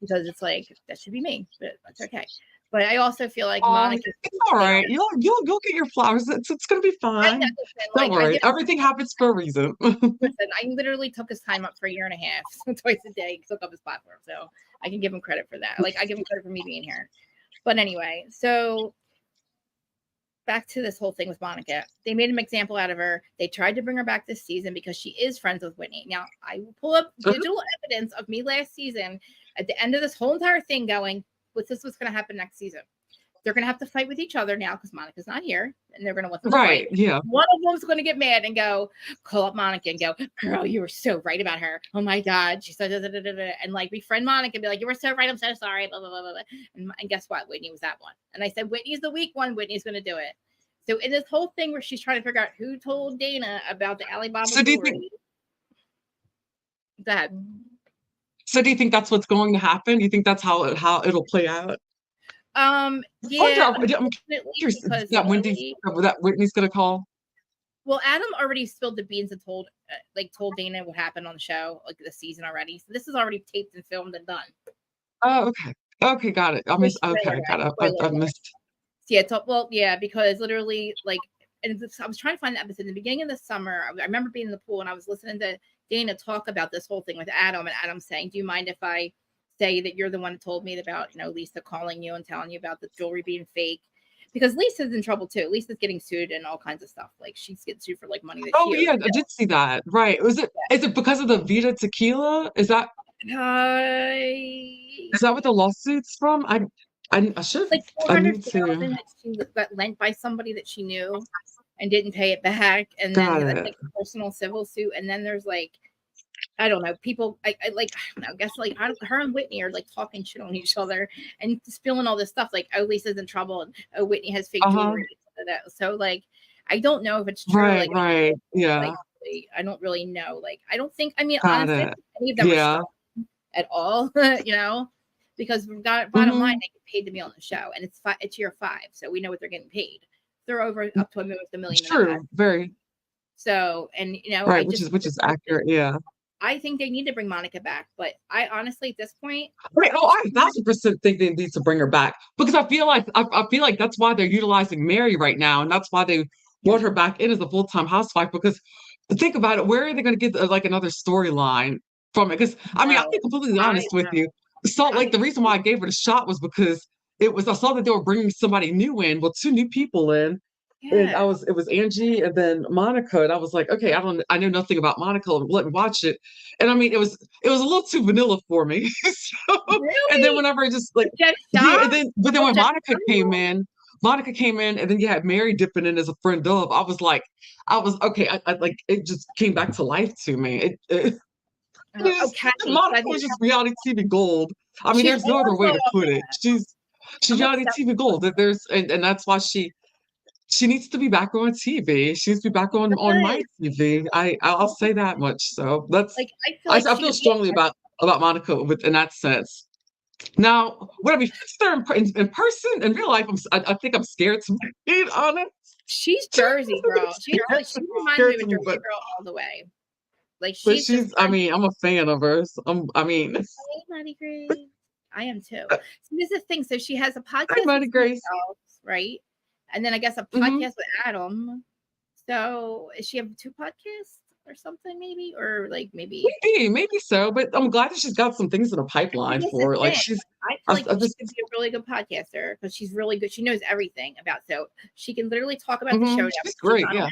because it's like that should be me, but that's okay. But I also feel like Monica. It's all right. You'll get your flowers. It's gonna be I know, fine. listen, Don't like I worry. give Everything happens for a reason. listen, I literally took his time up for a year and a half, so twice a day, took up his platform. So I can give him credit for that. Like I give him credit for me being here. But anyway, so back to this whole thing with Monica. They made an example out of her. They tried to bring her back this season because she is friends with Whitney. Now, I will pull up digital evidence of me last season at the end of this whole entire thing going, this is what's going to happen next season. They're going to have to fight with each other now because Monica's not here, and they're going to want them to fight. Yeah. One of them's going to get mad and go, call up Monica and go, girl, you were so right about her. Oh my God. She said, da, da, da, da, da. And like befriend Monica and be like, you were so right. I'm so sorry. Blah, blah, blah, blah. And guess what? Whitney was that one. And I said, Whitney's the weak one. Whitney's going to do it. So in this whole thing where she's trying to figure out who told Dana about the Alibaba jewelry. So do you think that's what's going to happen? Do you think that's how it'll play out? Yeah, I'm curious that Whitney's gonna call. Well, Adam already spilled the beans and told Dana what happened on the show, like the season already. So this is already taped and filmed and done. Oh, okay, got it. I missed. Okay, got it. I missed. Yeah, because literally, like, and I was trying to find the episode in the beginning of the summer. I remember being in the pool and I was listening to Dana talk about this whole thing with Adam, and Adam saying, "Do you mind if I say that you're the one who told me about, Lisa calling you and telling you about the jewelry being fake?" Because Lisa's in trouble too. Lisa's getting sued and all kinds of stuff. Like she's getting sued for like money that she owes. Yeah, I did see that. Right. Is it because of the Vita tequila? Is that what the lawsuit's from? I should like I need to that she got lent by somebody that she knew and didn't pay it back, and got then it. like a personal civil suit, and then there's like I don't know, people I don't know, I guess like her and Whitney are like talking shit on each other and spilling all this stuff like, oh, Lisa's in trouble and oh, Whitney has fake jewelry. So like I don't know if it's true. Right. Yeah. Like, I don't really know. Like I don't think honestly any of them are at all, because bottom line, they get paid to be on the show, and it's year 5, so we know what they're getting paid. They're over up to $1 million. True, very. So, and right, which is accurate, yeah. I think they need to bring Monica back, but I honestly at this point, I 1,000% think they need to bring her back because I feel like that's why they're utilizing Mary right now, and that's why they brought her back in as a full-time housewife. Because think about it, where are they going to get like another storyline from it? Because I mean, I'll be completely honest with you. So like the reason why I gave it a shot was because I saw that they were bringing somebody new in, 2 new people in. Yeah. And it was Angie and then Monica, and I was like, okay, I know nothing about Monica. Let me watch it, and I mean, it was a little too vanilla for me. So, really? And then whenever I just like, yeah, but then when Monica came in, and then you had Mary dipping in as a friend of. I was okay. I like it just came back to life to me. Monica was just reality TV gold. I mean, there's no other way to put it. She's reality TV gold. And that's why she needs to be back on TV. She needs to be back on my TV. I'll say that much. So that's like I feel strongly about Monica in that sense. Now, when I be in person, in real life, I think I'm scared to be honest. She's Jersey girl. She reminds me of a Jersey girl all the way. Like she's. I mean, I'm a fan of hers. Hey, Maddie Grace. I am too. So this is the thing. So she has a podcast. Hi, Maddie Grace. Right. And then I guess a podcast with Adam. So does she have 2 podcasts or something, maybe? Or like maybe so, but I'm glad that she's got some things in the pipeline for her. Like she's I feel like she could be a really good podcaster because she's really good. She knows everything about, so she can literally talk about the show. She's great, yeah.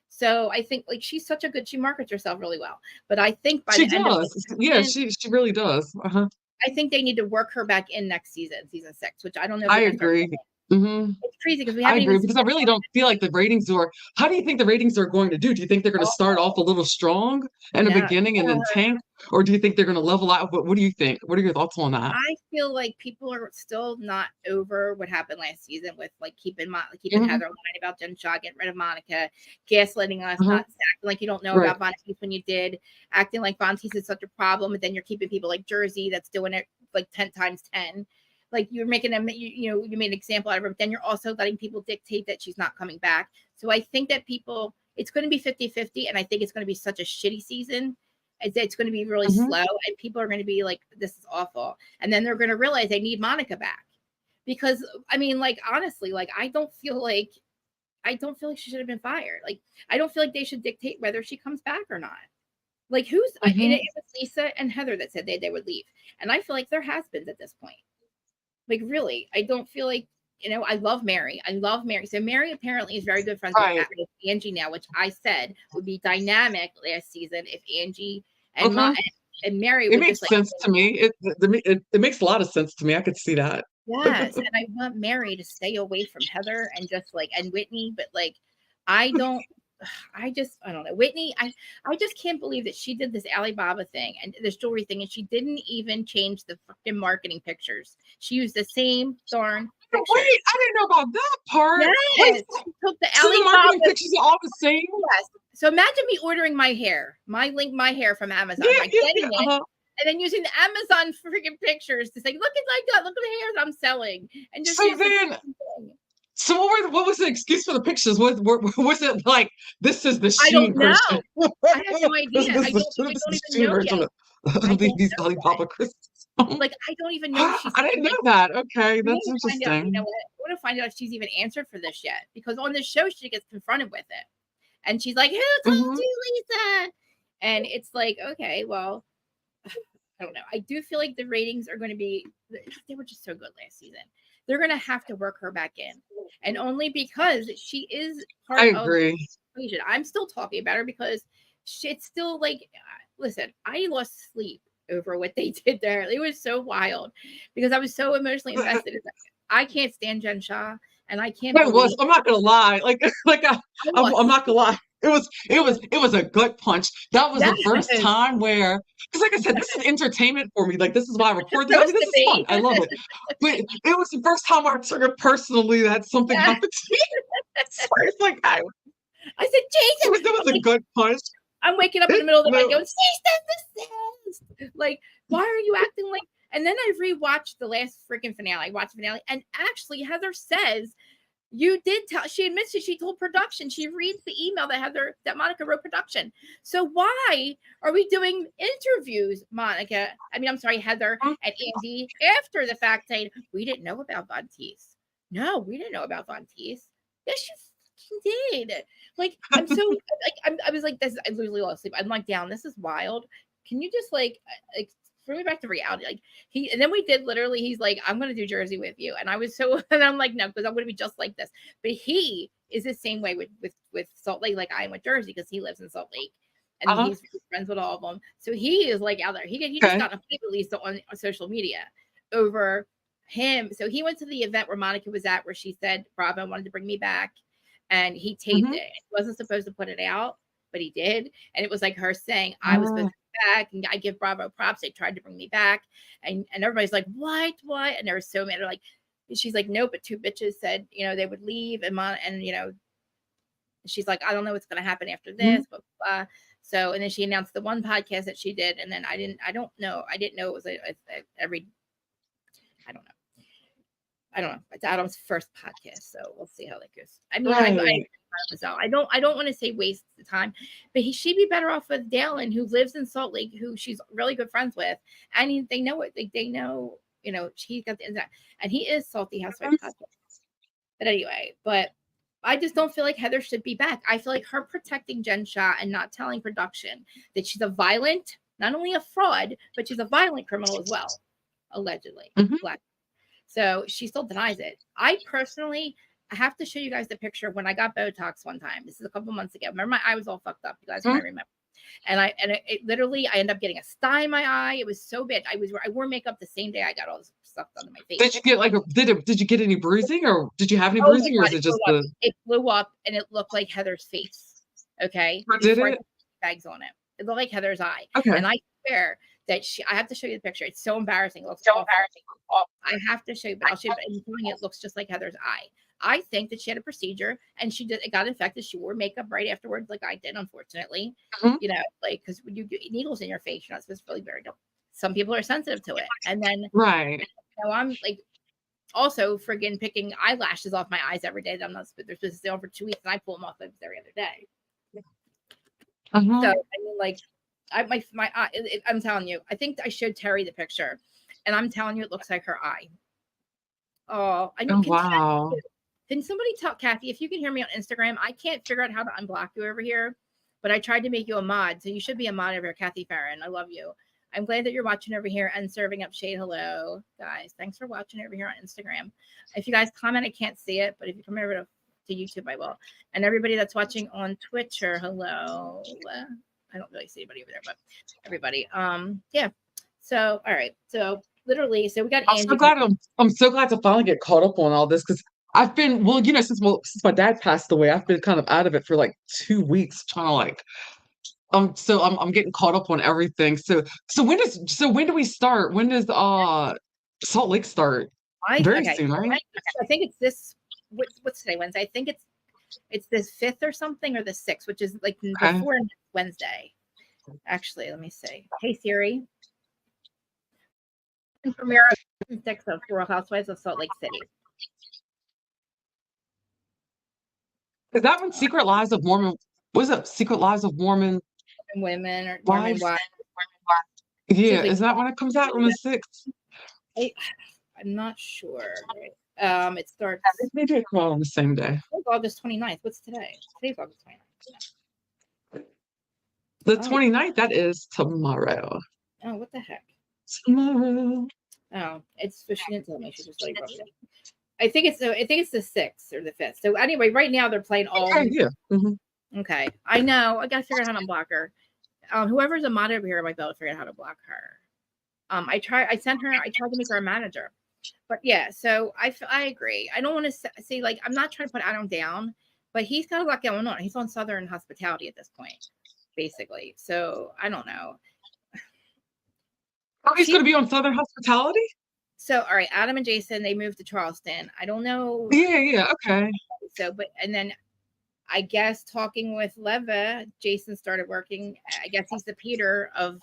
So I think like she's such a good, she markets herself really well. But I think by she the does. End of she really does. I think they need to work her back in next season 6, which I don't know if I agree. It's crazy because we haven't. I agree because I really don't feel like the ratings are. How do you think the ratings are going to do? Do you think they're going to start off a little strong in the beginning and then tank, or do you think they're going to level out? What do you think? What are your thoughts on that? I feel like people are still not over what happened last season with like keeping Heather lying about Jen Shaw, getting rid of Monica, gaslighting us, not acting like you don't know about Von Teese when you did, acting like Von Teese is such a problem, but then you're keeping people like Jersey that's doing it like 10 times 10. Like you're making you made an example out of her, but then you're also letting people dictate that she's not coming back. So I think that it's going to be 50-50, and I think it's going to be such a shitty season It's going to be really Mhm. slow, and people are going to be like, this is awful. And then they're going to realize they need Monica back. Because I mean, like, honestly, like, I don't feel like she should have been fired. Like, I don't feel like they should dictate whether she comes back or not. Like, and Mhm. it was Lisa and Heather that said they would leave. And I feel like there has been at this point. Like, really, I don't feel like, I love Mary. I love Mary. So Mary apparently is very good friends with Right. Angie now, which I said would be dynamic last season if Angie and Mhm. and Mary It would just makes like, sense to me. It makes a lot of sense to me. I could see that. yes, and I want Mary to stay away from Heather and just like, and Whitney, but like, I don't. I don't know. Whitney, I just can't believe that she did this Alibaba thing and this jewelry thing, and she didn't even change the fucking marketing pictures. She used the same darn Wait, pictures. I didn't know about that part. Wait, Yes, she took the so the marketing Alibaba. pictures are all the same? Yes. So imagine me ordering my hair from Yeah, Amazon, right? yeah, Getting yeah. it Uh-huh. and then using the Amazon freaking pictures to say, look at like that, look at the hairs I'm selling, and just So use the then, same thing. so what was the excuse for the pictures? Was it like this is the I don't Sheen version? know. I have no idea. This is I this is don't the even Sheen know yet. version I of don't these know yet. Alibaba crystals. Like, I don't even know if she's I didn't know like, that. Okay, I need that's to find out. You know interesting. what? I want to find out if she's even answered for this yet, because on the show she gets confronted with it, and she's like, "Who told Mhm. you, Lisa?" And it's like, okay, well, I don't know. I do feel like the ratings are going to be. They were just so good last season. They're going to have to work her back in, and only because she is I part of agree. the equation. I'm still talking about her because it's still like, listen, I lost sleep over what they did there. It was so wild because I was so emotionally invested in that. I can't stand Jen Shaw, and I can't It was. believe I'm not gonna lie. Like I lost I'm not gonna sleep. lie. It was a gut punch. That was the first Yes, time where, because like I said, this is entertainment for me. Like this is why I it's record these. I mean, supposed this to is fun. be. I love it. But it was the first time I took it personally that something Yeah. happened to me. So it's like I said, Jesus. that was a gut punch. I'm waking up in the middle of the night No. going, cease and desist. Like, why are you acting like? And then I rewatched the last freaking finale. I watched the finale, and actually, Heather says you did tell. She admits that she told production. She reads the email that Monica wrote production. So why are we doing interviews, Monica? I mean, I'm sorry, Heather and Andy, after the fact, saying we didn't know about Von Teese. No, we didn't know about Von Teese. Yes, you fucking did. Like, I'm so like, I was like, this. I literally lost sleep. I'm like, down. This is wild. Can you just like throw me back to reality? Like, and then we did literally. He's like, I'm gonna do Jersey with you, and I was so, and I'm like, no, because I'm gonna be just like this. But he is the same way with Salt Lake, like I am with Jersey, because he lives in Salt Lake, and Uh-huh. he's friends with all of them. So he is like out there. He just Okay. got a fight release on social media over him. So he went to the event where Monica was at, where she said Bravo wanted to bring me back, and he taped Hmm. it. He wasn't supposed to put it out, but he did. And it was like her saying, I was supposed Oh, to be back, and I give Bravo props. They tried to bring me back. And everybody's like, what? And they were so mad. They're like, she's like, no, but two bitches said, they would leave. And she's like, I don't know what's going to happen after mhm. this, but so, and then she announced the one podcast that she did. And then I didn't know it was every, I don't know. I don't know. It's Adam's first podcast, so we'll see how that goes. I mean, Right. I don't want to say waste the time, but she'd be better off with Dalen, who lives in Salt Lake, who she's really good friends with, and they know it. They know, she got the inside, and he is Salty Housewives podcast. But anyway, I just don't feel like Heather should be back. I feel like her protecting Jen Shah and not telling production that she's a violent, not only a fraud, but she's a violent criminal as well, allegedly. Mhm. So she still denies it. I personally, I have to show you guys the picture of when I got Botox one time. This is a couple months ago. Remember, my eye was all fucked up. You guys Mhm. might remember. And it literally, I ended up getting a sty in my eye. It was so bad. I wore makeup the same day I got all this stuff done to my face. Did you get did you get any bruising, or did you have any Oh my bruising, or god, is it it blew just up. the It blew up, and it looked like Heather's face. Okay, or did before I it? put bags on it, it looked like Heather's eye. Okay. And I swear that I have to show you the picture. It's so embarrassing. It looks So awful. embarrassing. Oh, I have to show you, but I'll show you. And doing it looks just like Heather's eye. I think that she had a procedure and it got infected. She wore makeup right afterwards, like I did, unfortunately. mhm. Like, because when you get needles in your face, you're not supposed to really very don't. Some people are sensitive to it. And then, Right. I'm like, also friggin' picking eyelashes off my eyes every day that they're supposed to stay on for 2 weeks, and I pull them off every other day. So, Uh-huh. I mean, like, I'm telling you, I think I showed Terry the picture, and I'm telling you, it looks like her eye. Oh, I know. Oh, wow. Can somebody tell Kathy if you can hear me on Instagram? I can't figure out how to unblock you over here, but I tried to make you a mod, so you should be a mod over here, Kathy Farron. I love you. I'm glad that you're watching over here and serving up shade. Hello, guys. Thanks for watching over here on Instagram. If you guys comment, I can't see it, but if you come over to YouTube, I will. And everybody that's watching on Twitch, or hello. I don't really see anybody over there, but everybody. Yeah. So, all right. So literally, so we got I'm Angie. so glad I'm so glad to finally get caught up on all this because I've been since my dad passed away, I've been kind of out of it for like 2 weeks trying to like so I'm getting caught up on everything. So when do we start? When does Salt Lake start? Very soon, right? I think it's this. What's today? Wednesday. I think it's the 5th or something, or the 6th, which is like before Wednesday. Actually, let me see. Hey Siri. Premiere of 6 of Real Housewives of Salt Lake City. Is that when Secret Lives of Mormon? Was it Secret Lives of Mormon Women or Wives? Mormon wives? Yeah, is that when it comes out on the 6th? I'm not sure. It starts. Maybe it come out on the same day. August 29th. What's today? Today's August 29th. The 29th, that is tomorrow. Oh, what the heck? Tomorrow. Oh, she didn't tell me. She just like it. I think it's the 6th or the 5th. So anyway, right now they're playing all. Okay, yeah. Mm-hmm. Okay, I know. I gotta figure out how to block her. Whoever's a mod over here might be able to figure out how to block her. I tried to make her a manager, but yeah. So I agree. I don't want to say like I'm not trying to put Adam down, but he's got a lot going on. He's on Southern Hospitality at this point, basically. So I don't know. Oh, he's going to be on Southern Hospitality? So, all right, Adam and Jason, they moved to Charleston. I don't know. Yeah, okay. So, and then I guess talking with Leva, Jason started working. I guess he's the Peter of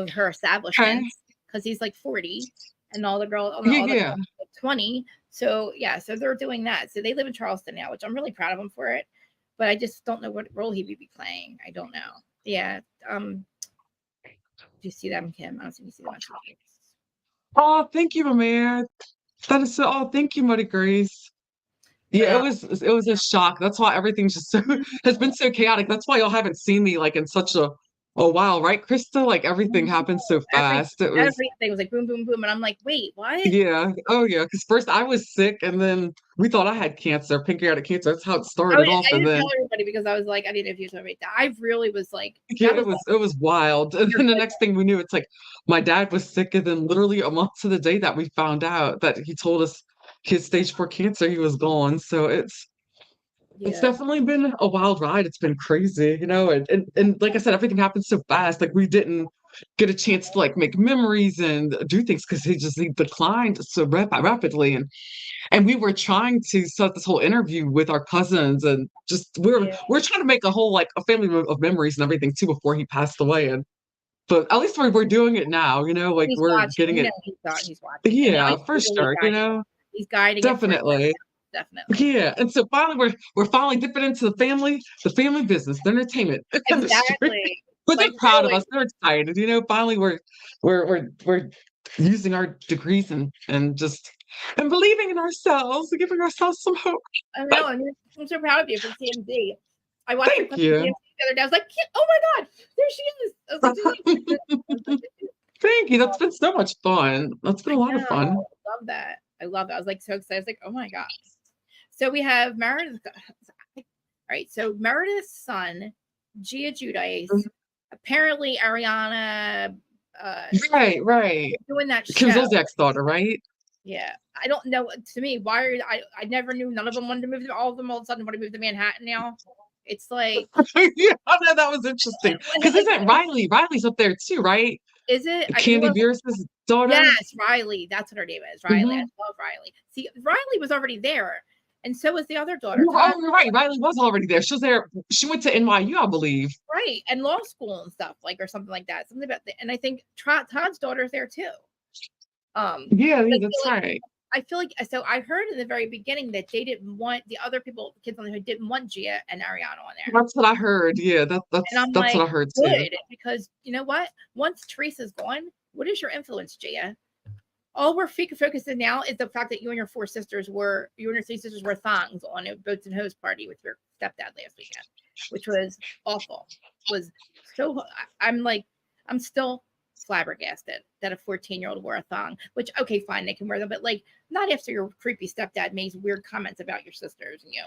her establishment because he's like 40 and all the girls, all the girls are like 20. So, yeah, so they're doing that. So they live in Charleston now, which I'm really proud of them for it. But I just don't know what role he would be playing. I don't know. Yeah. Do you see them, Kim? I don't see you see them. Oh, thank you, Amir. That is so. Oh, thank you, Muddy Grace. Yeah, it was a shock. That's why everything's just has been so chaotic. That's why y'all haven't seen me like in such a while, right, Krista? Like everything happened so fast. Everything was like boom, boom, boom, and I'm like, wait, what? Yeah. Oh, yeah. Because first I was sick, and then we thought I had cancer, pancreatic cancer. That's how it started off. I didn't tell everybody because I was like, I didn't know if you told me that. I really was like, yeah, it was wild. And then the next thing we knew, it's like my dad was sick, and then literally a month to the day that we found out that he told us his stage 4 cancer, he was gone. So it's definitely been a wild ride. It's been crazy, and like I said, everything happened so fast. Like we didn't get a chance to like make memories and do things because he declined so rapidly. And we were trying to set this whole interview with our cousins and just we're trying to make a whole like a family of memories and everything too before he passed away. But at least we're doing it now, like he's we're watching. getting it. He's watching. Yeah, for sure. He's guiding. Definitely. Definitely. Yeah. And so finally we're finally dipping into the family business, the entertainment industry. But they're proud of us. They're excited. Finally we're using our degrees and believing in ourselves and giving ourselves some hope. I know. I'm so proud of you for TMZ. I watched Thank you. TMZ the other day. I was like, oh my God, there she is. I was like, thank you. That's been so much fun. That's been a lot of fun. I love that. I was like so excited. I was like, oh my gosh. So we have Meredith. All right. So Meredith's son, Gia Giudice, apparently Ariana. Right. Doing that show. Kim Zolciak's daughter, right? Yeah. I don't know. To me, why I never knew none of them wanted to move. All of them all of a sudden want to move to Manhattan now. It's like yeah, I know that was interesting. Because isn't Riley's up there too, right? Is it Candy Beers' daughter? Yes, Riley. That's what her name is. Riley. I love Riley. See, Riley was already there, and so was the other daughter. Oh, you're right. Riley was already there. She was there. She went to NYU, I believe. Right, and law school and stuff or something like that. Something about and I think Todd's daughter's there too. Yeah, that's right. I feel like so I heard in the very beginning that they didn't want the other people, kids on the hood didn't want Gia and Ariana on there. That's what I heard. Yeah, And I'm that's what like, I heard too. good, because you know what? Once Teresa's gone, what is your influence, Gia? All we're focusing now is the fact that you and your three sisters were thongs on a boats and hose party with your stepdad last weekend, which was awful. Was so I'm still flabbergasted that a 14-year-old wore a thong, which okay, fine, they can wear them, but like not after your creepy stepdad makes weird comments about your sisters and you.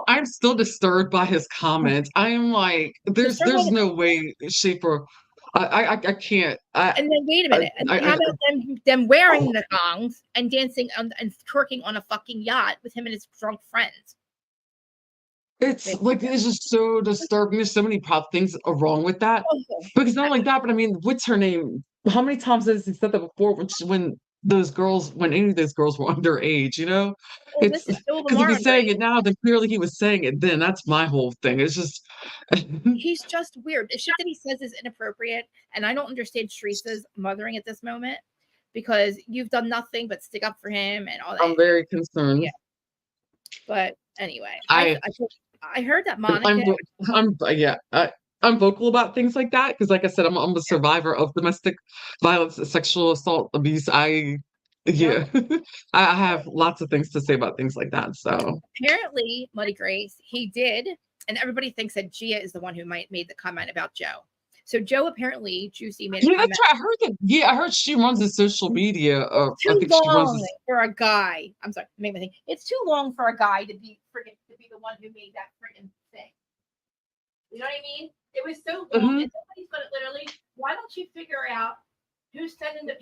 I'm still disturbed by his comments. I'm like, there's no way, shape, or I can't. And then wait a minute. And how about them wearing the thongs and dancing and twerking on a fucking yacht with him and his drunk friends? It's like it's just so disturbing. There's so many things are wrong with that. Because not like that, but I mean, what's her name? How many times has he said that before? When any of those girls were underage, you know? It's Listen, because if he's saying it now, then clearly he was saying it then. That's my whole thing. It's just he's just weird. The shit that he says is inappropriate, and I don't understand Teresa's mothering at this moment because you've done nothing but stick up for him and all that. I'm very concerned. Yeah. But anyway, I heard that Monica. I'm vocal about things like that because, like I said, I'm a survivor of domestic violence, sexual assault, abuse. I have lots of things to say about things like that. So apparently, Muddy Grace, he did, and everybody thinks that Gia is the one who made the comment about Joe. So Joe apparently Juicy made a comment. That's right. I heard that. Yeah, I heard she runs his social media. Too long for a guy. I'm sorry, make me think. It's too long for a guy to be the one who made that friggin' thing. You know what I mean? It was so long, and somebody's gonna literally. Why don't you figure out who's sending the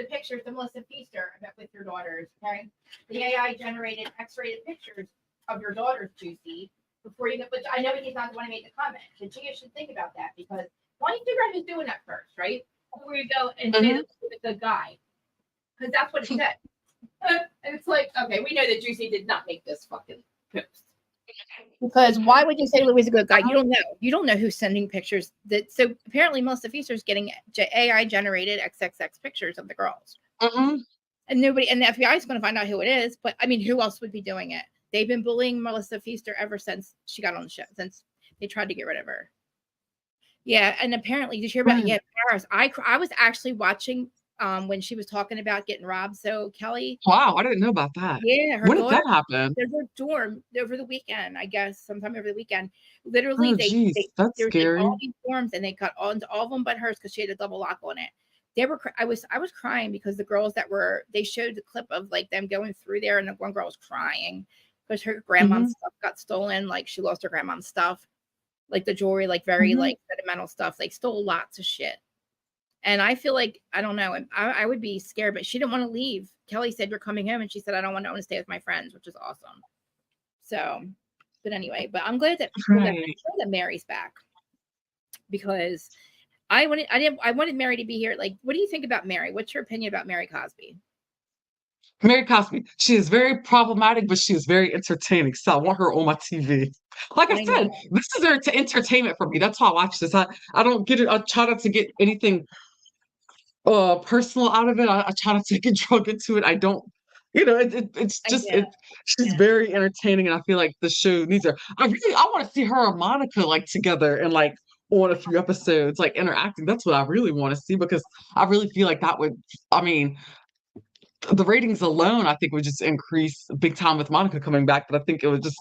pictures to Melissa Feaster with your daughters? Okay, the AI generated X-rated pictures of your daughters, Juicy. Before you get, but I know he's not the one who made the comment. But Gia should think about that because why don't you figure out who's doing that first, right? Before you go and say that it's a guy, because that's what it said. And it's like, okay, we know that Juicy did not make this fucking post. Because why would you say Louis is a good guy? You don't know. You don't know who's sending pictures. So apparently, Melissa Feaster is getting AI generated XXX pictures of the girls, and the FBI is going to find out who it is. But I mean, who else would be doing it? They've been bullying Melissa Feaster ever since she got on the show. Since they tried to get rid of her. Yeah, and apparently, did you hear about Paris? I was actually watching when she was talking about getting robbed. So Kelly, wow, I didn't know about that. Yeah, when did that happen? There's a dorm over the weekend, I guess, sometime over the weekend. Literally, that's scary. All these dorms, and they cut all of them but hers because she had a double lock on it. They were. I was crying because the girls they showed the clip of like them going through there, and the one girl was crying because her grandmom's stuff got stolen. Like she lost her grandmom's stuff, like the jewelry, like very like sentimental stuff. They stole lots of shit. And I feel like, I don't know, I would be scared, but she didn't want to leave. Kelly said, you're coming home. And she said, I want to stay with my friends, which is awesome. So, but anyway, but I'm glad that Mary's back because I wanted Mary to be here. Like, what do you think about Mary? What's your opinion about Mary Cosby? Mary Cosby, she is very problematic, but she is very entertaining. So I want her on my TV. Like I said, this is entertainment for me. That's why I watch this. I don't get it. I try not to get anything personal out of it. I try not to get drunk into it. I don't, it's just she's very entertaining, and I feel like the show needs her. I want to see her and Monica like together and like on a few episodes, like interacting. That's what I really want to see because I really feel like that would, I mean, the ratings alone, I think would just increase big time with Monica coming back, but I think it would just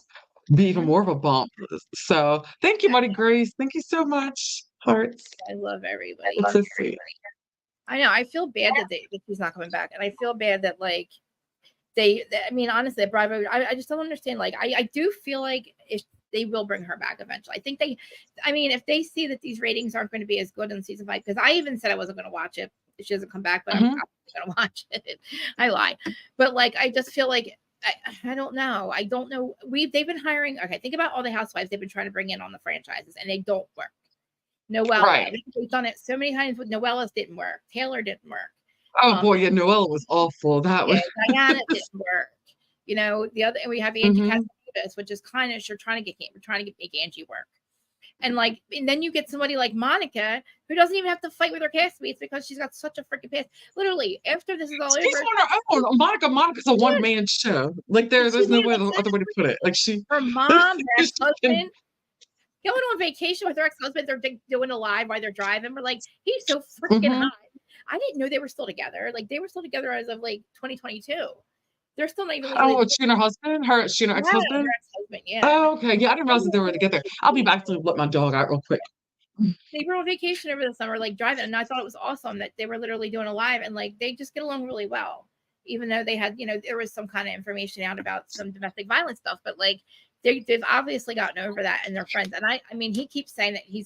be even more of a bump. So thank you, Muddy Grace. Thank you so much. Hearts. I love everybody. It's so sweet. I know. I feel bad that he's not coming back, and I feel bad that like I mean, honestly, Bravo. I just don't understand. Like, I do feel like if they will bring her back eventually. I think if they see that these ratings aren't going to be as good in season 5, because I even said I wasn't going to watch it if she doesn't come back, but I'm going to watch it. I lie, but like I just feel like I don't know. I don't know. They've been hiring. Okay, think about all the housewives they've been trying to bring in on the franchises, and they don't work. Noella, right. We've done it so many times with Noella's didn't work. Taylor didn't work. Oh boy, yeah, Noella was awful. Was Diana didn't work. The other, and we have Angie Cassidy, which is kind of we're trying to make Angie work. And like, and then you get somebody like Monica who doesn't even have to fight with her castmates because she's got such a freaking past. Literally, after this is all She's over, on her own. Monica's a one-man show. Like she there's no made way it like other way to put it. Like her mom, her she can, ex-husband, going on vacation with her ex-husband. They're doing a live while they're driving. We're like, he's so freaking hot. I didn't know they were still together. Like they were still together as of like 2022. They're still not even legally. Oh, she and her husband? She and her ex-husband? Her ex-husband, yeah. Oh, okay. Yeah, I didn't realize that they were together. I'll be back to let my dog out real quick. They were on vacation over the summer, like driving, and I thought it was awesome that they were literally doing a live, and like they just get along really well. Even though they had, there was some kind of information out about some domestic violence stuff, but like they've obviously gotten over that and they're friends. And I mean, he keeps saying that he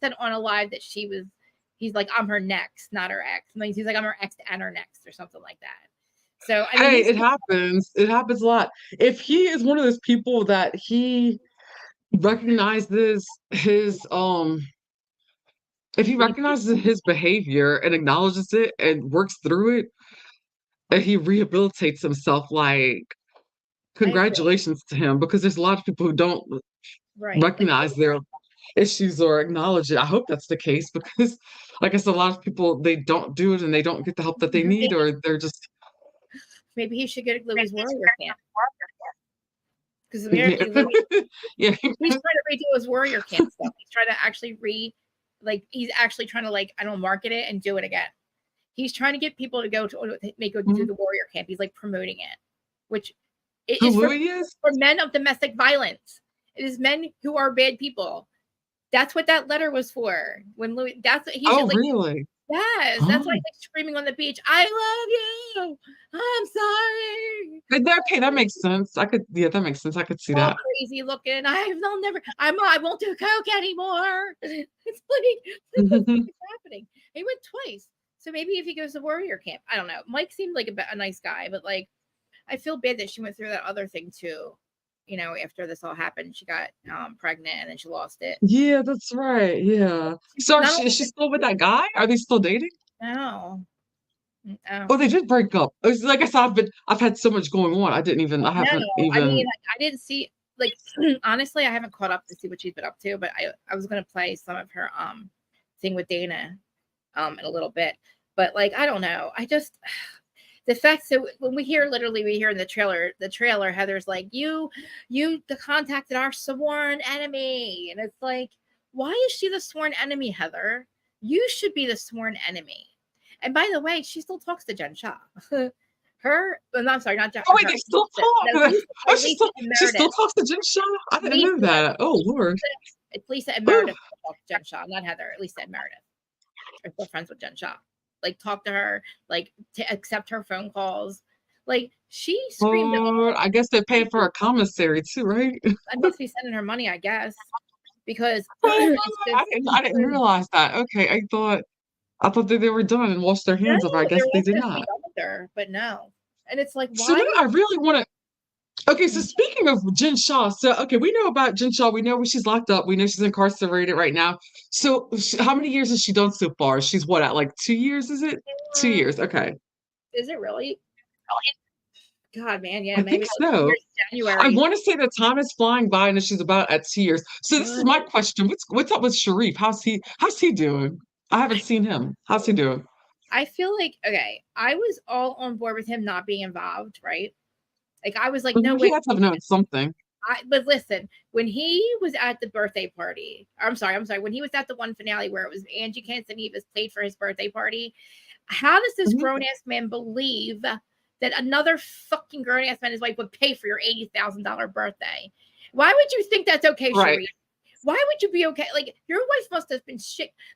said on a live that he's like, I'm her next, not her ex. I mean, he's like, I'm her ex and her next or something like that. So I mean, Hey, it happens. It happens a lot. If he is one of those people that he recognizes if he recognizes his behavior and acknowledges it and works through it, and he rehabilitates himself, like congratulations to him, because there's a lot of people who don't recognize their issues or acknowledge it. I hope that's the case because, like I said, a lot of people, they don't do it and they don't get the help that they need, or they're just. Maybe he should get a Louis Warrior camp. Because apparently, he's trying to redo his Warrior camp stuff. He's trying to actually he's actually trying to I don't market it and do it again. He's trying to get people to go to do the Warrior camp. He's like promoting it, which is for men of domestic violence. It is men who are bad people. That's what that letter was for. When Louis, that's what he should really? Yes, that's why he's screaming on the beach. I love you. I'm sorry. Okay, that makes sense. That makes sense. I could see that. Crazy looking. I won't do coke anymore. It's like what's happening. He went twice. So maybe if he goes to Warrior camp, I don't know. Mike seemed like a nice guy, but like I feel bad that she went through that other thing too. After this all happened, she got pregnant and then she lost it. Yeah, that's right. Yeah. So is she still with that guy? Are they still dating? No. Oh, they did break up. It's like I said, I've had so much going on. I haven't even. I mean, I didn't see honestly, I haven't caught up to see what she's been up to, but I was gonna play some of her thing with Dana in a little bit. But I don't know. I just the fact that when we hear in the trailer, Heather's like, you contacted our sworn enemy. And it's like, why is she the sworn enemy, Heather? You should be the sworn enemy. And by the way, she still talks to Jen Shah. I'm sorry, not Jen. Oh, wait, they still talk. She still talks to Jen Shah? I didn't know that. Oh, Lord. It's Lisa and Meredith who talk to Jen Shah, not Heather. Lisa and Meredith are still friends with Jen Shah. Talk to her, to accept her phone calls. She screamed. I guess they paid for a commissary too, right? I must be sending her money, I guess, because I didn't realize that. Okay, I thought that they were done and washed their hands of her. I guess they did not. But no, and it's like, why? So then I really want to. Okay, so speaking of Jen Shah, we know about Jen Shah. We know where she's locked up. We know she's incarcerated right now. So how many years has she done so far? She's what, at 2 years, is it? 2 years, okay. Is it really? God, man, yeah. I think so. January. I want to say the time is flying by and that she's about at 2 years. So this is my question. What's up with Sharif? How's he doing? I haven't seen him. How's he doing? I feel like, okay, I was all on board with him not being involved, right? I was like, no way. He has to have known something. But listen, when he was at the birthday party, I'm sorry, when he was at the one finale where it was Angie Cansaniva's played for his birthday party, how does this grown-ass man believe that another fucking grown-ass man, his wife, would pay for your $80,000 birthday? Why would you think that's okay, right. Sharif? Why would you be okay? Your wife must have been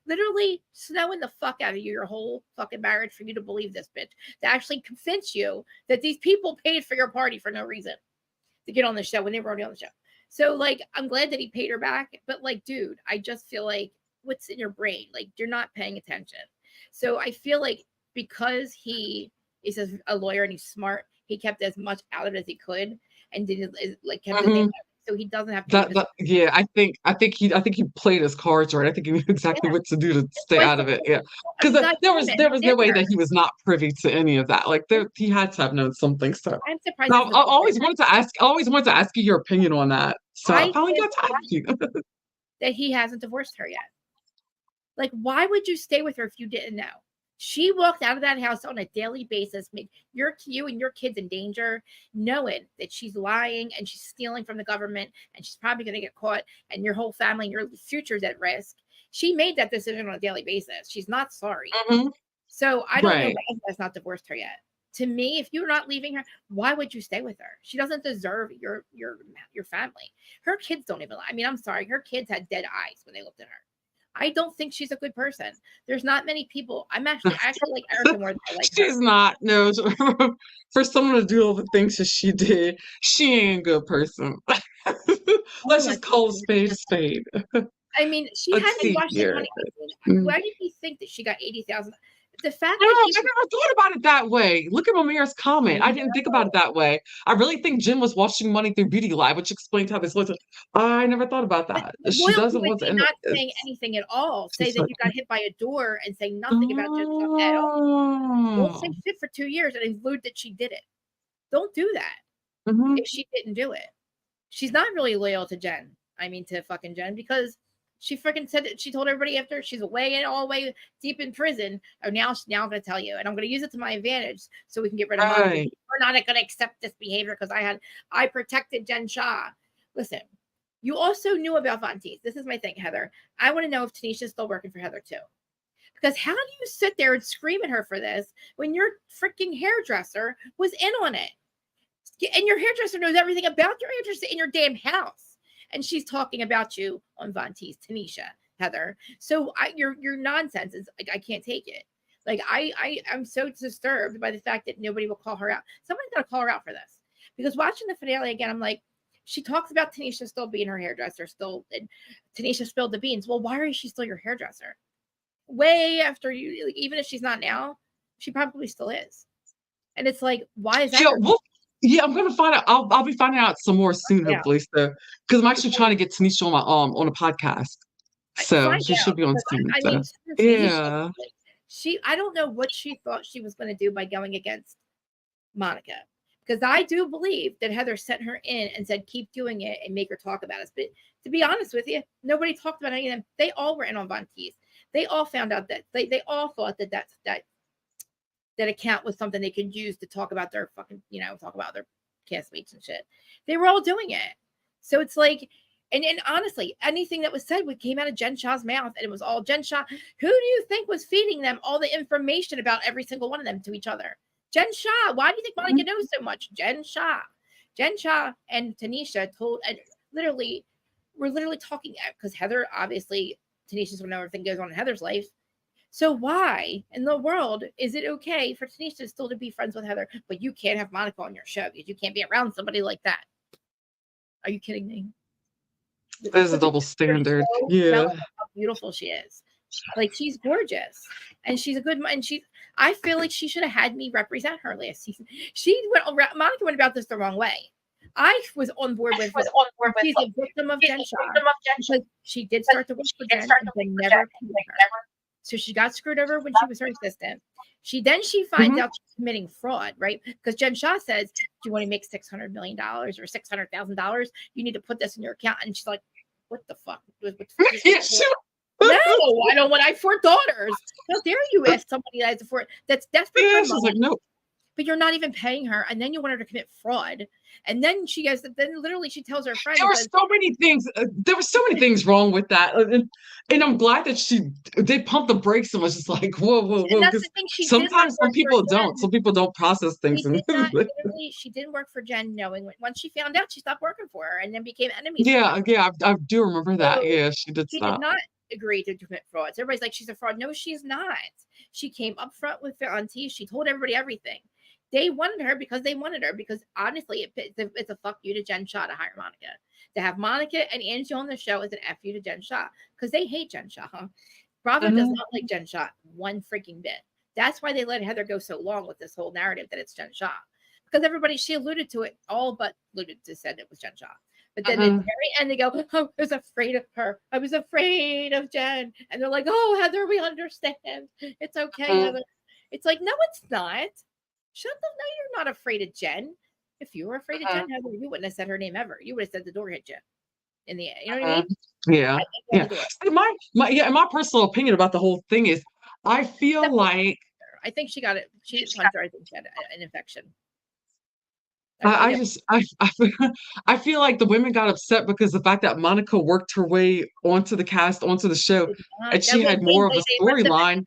literally snowing the fuck out of you your whole fucking marriage for you to believe this bitch, to actually convince you that these people paid for your party for no reason to get on the show when they were already on the show. So, I'm glad that he paid her back. But, dude, I just feel like, what's in your brain? You're not paying attention. So I feel like because he is a lawyer and he's smart, he kept as much out of it as he could and didn't kept his name out. So he doesn't have to. Yeah, I think he played his cards right. I think he knew exactly what to do to stay out of it. Yeah, because there was no way that he was not privy to any of that. He had to have known something. So I'm surprised. I always wanted to ask you your opinion on that. So I finally got to ask you. that he hasn't divorced her yet. Like, why would you stay with her if you didn't know? She walked out of that house on a daily basis, make you and your kids in danger, knowing that she's lying and she's stealing from the government and she's probably going to get caught and your whole family and your future's at risk. She made that decision on a daily basis. She's not sorry. Mm-hmm. So I don't know Right. why he has not divorced her yet. To me, if you're not leaving her, why would you stay with her? She doesn't deserve your family. Her kids don't even lie. I mean, I'm sorry. Her kids had dead eyes when they looked at her. I don't think she's a good person. There's not many people. I actually like Erica more than I like her. She's not. No, for someone to do all the things that she did, she ain't a good person. Let's just call a spade a spade. I mean, she Let's had me see watching here. money. Why did he think that she got 80,000? The fact No, that I he never thought about it that way. Look at Mamira's comment. I didn't think about it that way. I really think Jen was watching money through Beauty Live, which explains how this was. I never thought about that. She loyalty doesn't would want be to end not saying anything at all. Say she's that like, you got hit by a door and say nothing about Jen at all. Don't say oh. shit for 2 years and include that she did it. Don't do that Mhm. if she didn't do it. She's not really loyal to Jen. I mean, to fucking Jen, because she freaking said that she told everybody after she's away and all the way deep in prison. Oh, now I'm going to tell you, and I'm going to use it to my advantage so we can get rid of Monica. Right. We're not going to accept this behavior because I protected Jen Shah. Listen, you also knew about Von Teese. This is my thing, Heather. I want to know if Tanisha's still working for Heather too. Because how do you sit there and scream at her for this when your freaking hairdresser was in on it? And your hairdresser knows everything about your hairdresser in your damn house. And she's talking about you on Von Teese, Tanisha, Heather. So your nonsense is like, I can't take it. Like I'm so disturbed by the fact that nobody will call her out. Somebody's gonna call her out for this. Because watching the finale again, I'm like, she talks about Tanisha still being her hairdresser, and Tanisha spilled the beans. Well, why is she still your hairdresser? Way after you, like, even if she's not now, she probably still is. And it's like, why is that? Yeah, I'm gonna find out. I'll be finding out some more soon, hopefully. So, because I'm actually trying to get Tanisha on a podcast, so she should be on soon. I So, mean, yeah. I don't know what she thought she was going to do by going against Monica, because I do believe that Heather sent her in and said, keep doing it and make her talk about us. But to be honest with you, nobody talked about any of them. They all were in on Von Teese. They all found out that they all thought that account was something they could use to talk about their fucking, talk about their castmates and shit. They were all doing it. So it's like, and honestly, anything that was said came out of Jen Shah's mouth, and it was all Jen Shah. Who do you think was feeding them all the information about every single one of them to each other? Jen Shah. Why do you think Monica knows so much? Jen Shah. Jen Shah and Tanisha told, and we're literally talking, because Heather, obviously, Tanisha's going to know everything goes on in Heather's life. So why in the world is it okay for Tanisha still to be friends with Heather, but you can't have Monica on your show because you can't be around somebody like that? Are you kidding me? There's a double standard. So yeah. How beautiful she is. Like, she's gorgeous. And she's a good, and I feel like she should have had me represent her last season. Monica went about this the wrong way. I was on board with she's a victim of Jen Shah. Because she did start to work for Jen and never paid her. So she got screwed over when she was her assistant. She finds out she's committing fraud, right? Because Jen Shah says, do you want to make $600 million or $600,000? You need to put this in your account. And she's like, what the fuck? No, I don't want. I have 4 daughters. How dare you ask somebody that's desperate for money? She's like, no. But you're not even paying her, and then you want her to commit fraud, and then she literally she tells her friend. There were so many things. There were so many things wrong with that, and I'm glad that they pumped the brakes and was just like, whoa. And that's the thing. Sometimes some people don't. Some people don't process things. She didn't work for Jen, knowing once she found out, she stopped working for her, and then became enemies. Yeah, I do remember that. Yeah, she did stop. She did not agree to commit fraud. So everybody's like, she's a fraud. No, she's not. She came up front with Von Teese. She told everybody everything. They wanted her because they wanted her, because honestly, it's a fuck you to Jen Shah to hire Monica. To have Monica and Angie on the show is an F you to Jen Shah, because they hate Jen Shah. Bravo does not like Jen Shah one freaking bit. That's why they let Heather go so long with this whole narrative that it's Jen Shah. Because she alluded to it, all but said it was Jen Shah. But then at the very end, they go, oh, I was afraid of her. I was afraid of Jen. And they're like, oh, Heather, we understand. It's okay, Heather. It's like, no, it's not. Shut up. No, you're not afraid of Jen. If you were afraid of Jen, Heather, you wouldn't have said her name ever. You would have said the door hit you. in the end. You know what I mean? Yeah, I think you yeah. have to do it. And my personal opinion about the whole thing is, I feel like I think she got it. She didn't punch her. I think she had an infection. I really I do. just I feel like the women got upset because the fact that Monica worked her way onto the cast, onto the show, and That she was had more of a they ripped them. storyline.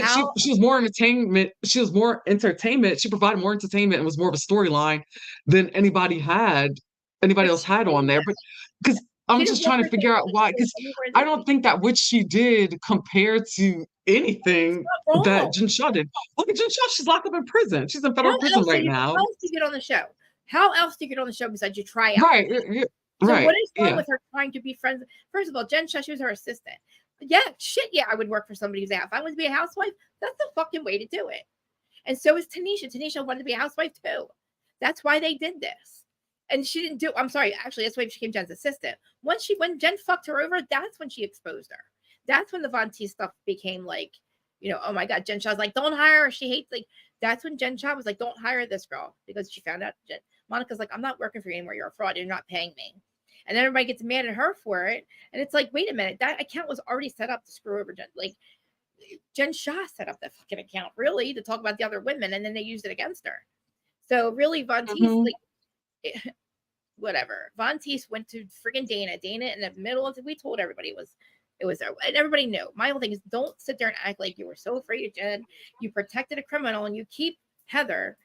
How She was more entertainment. She was more entertainment. She provided more entertainment and was more of a storyline than anybody but else had on there. But because she I'm didn't just work trying to her thing figure out why. Because anywhere in I don't Disney. think that what she did compared to anything Not that wrong. Jen Shaw did. Look at Jen Shaw. She's locked up in prison. She's in federal prison right now. How else do you get on the show? How else do you get on the show besides you try out? Right. So Right. what is wrong Yeah. with her trying to be friends? First of all, Jen Shaw, she was her assistant. Yeah, shit, yeah, I would work for somebody who's out. If I wanted to be a housewife, that's the fucking way to do it. And so is Tanisha. Tanisha wanted to be a housewife too. That's why they did this. And she didn't do. I'm sorry. Actually, that's why she became Jen's assistant. When Jen fucked her over, that's when she exposed her. That's when the Von T stuff became like, oh my god, Jen Shaw's like, don't hire her. She hates like. That's when Jen Shaw was like, don't hire this girl because she found out Monica's like, I'm not working for you anymore. You're a fraud. You're not paying me. And then everybody gets mad at her for it. And it's like, wait a minute, that account was already set up to screw over Jen. Like, Jen Shaw set up that fucking account, really, to talk about the other women, and then they used it against her. So really, Von Teese, like, whatever. Von Teese went to friggin' Dana. Dana in the middle of it, we told everybody it was there, and everybody knew. My whole thing is, don't sit there and act like you were so afraid of Jen. You protected a criminal, and you keep Heather,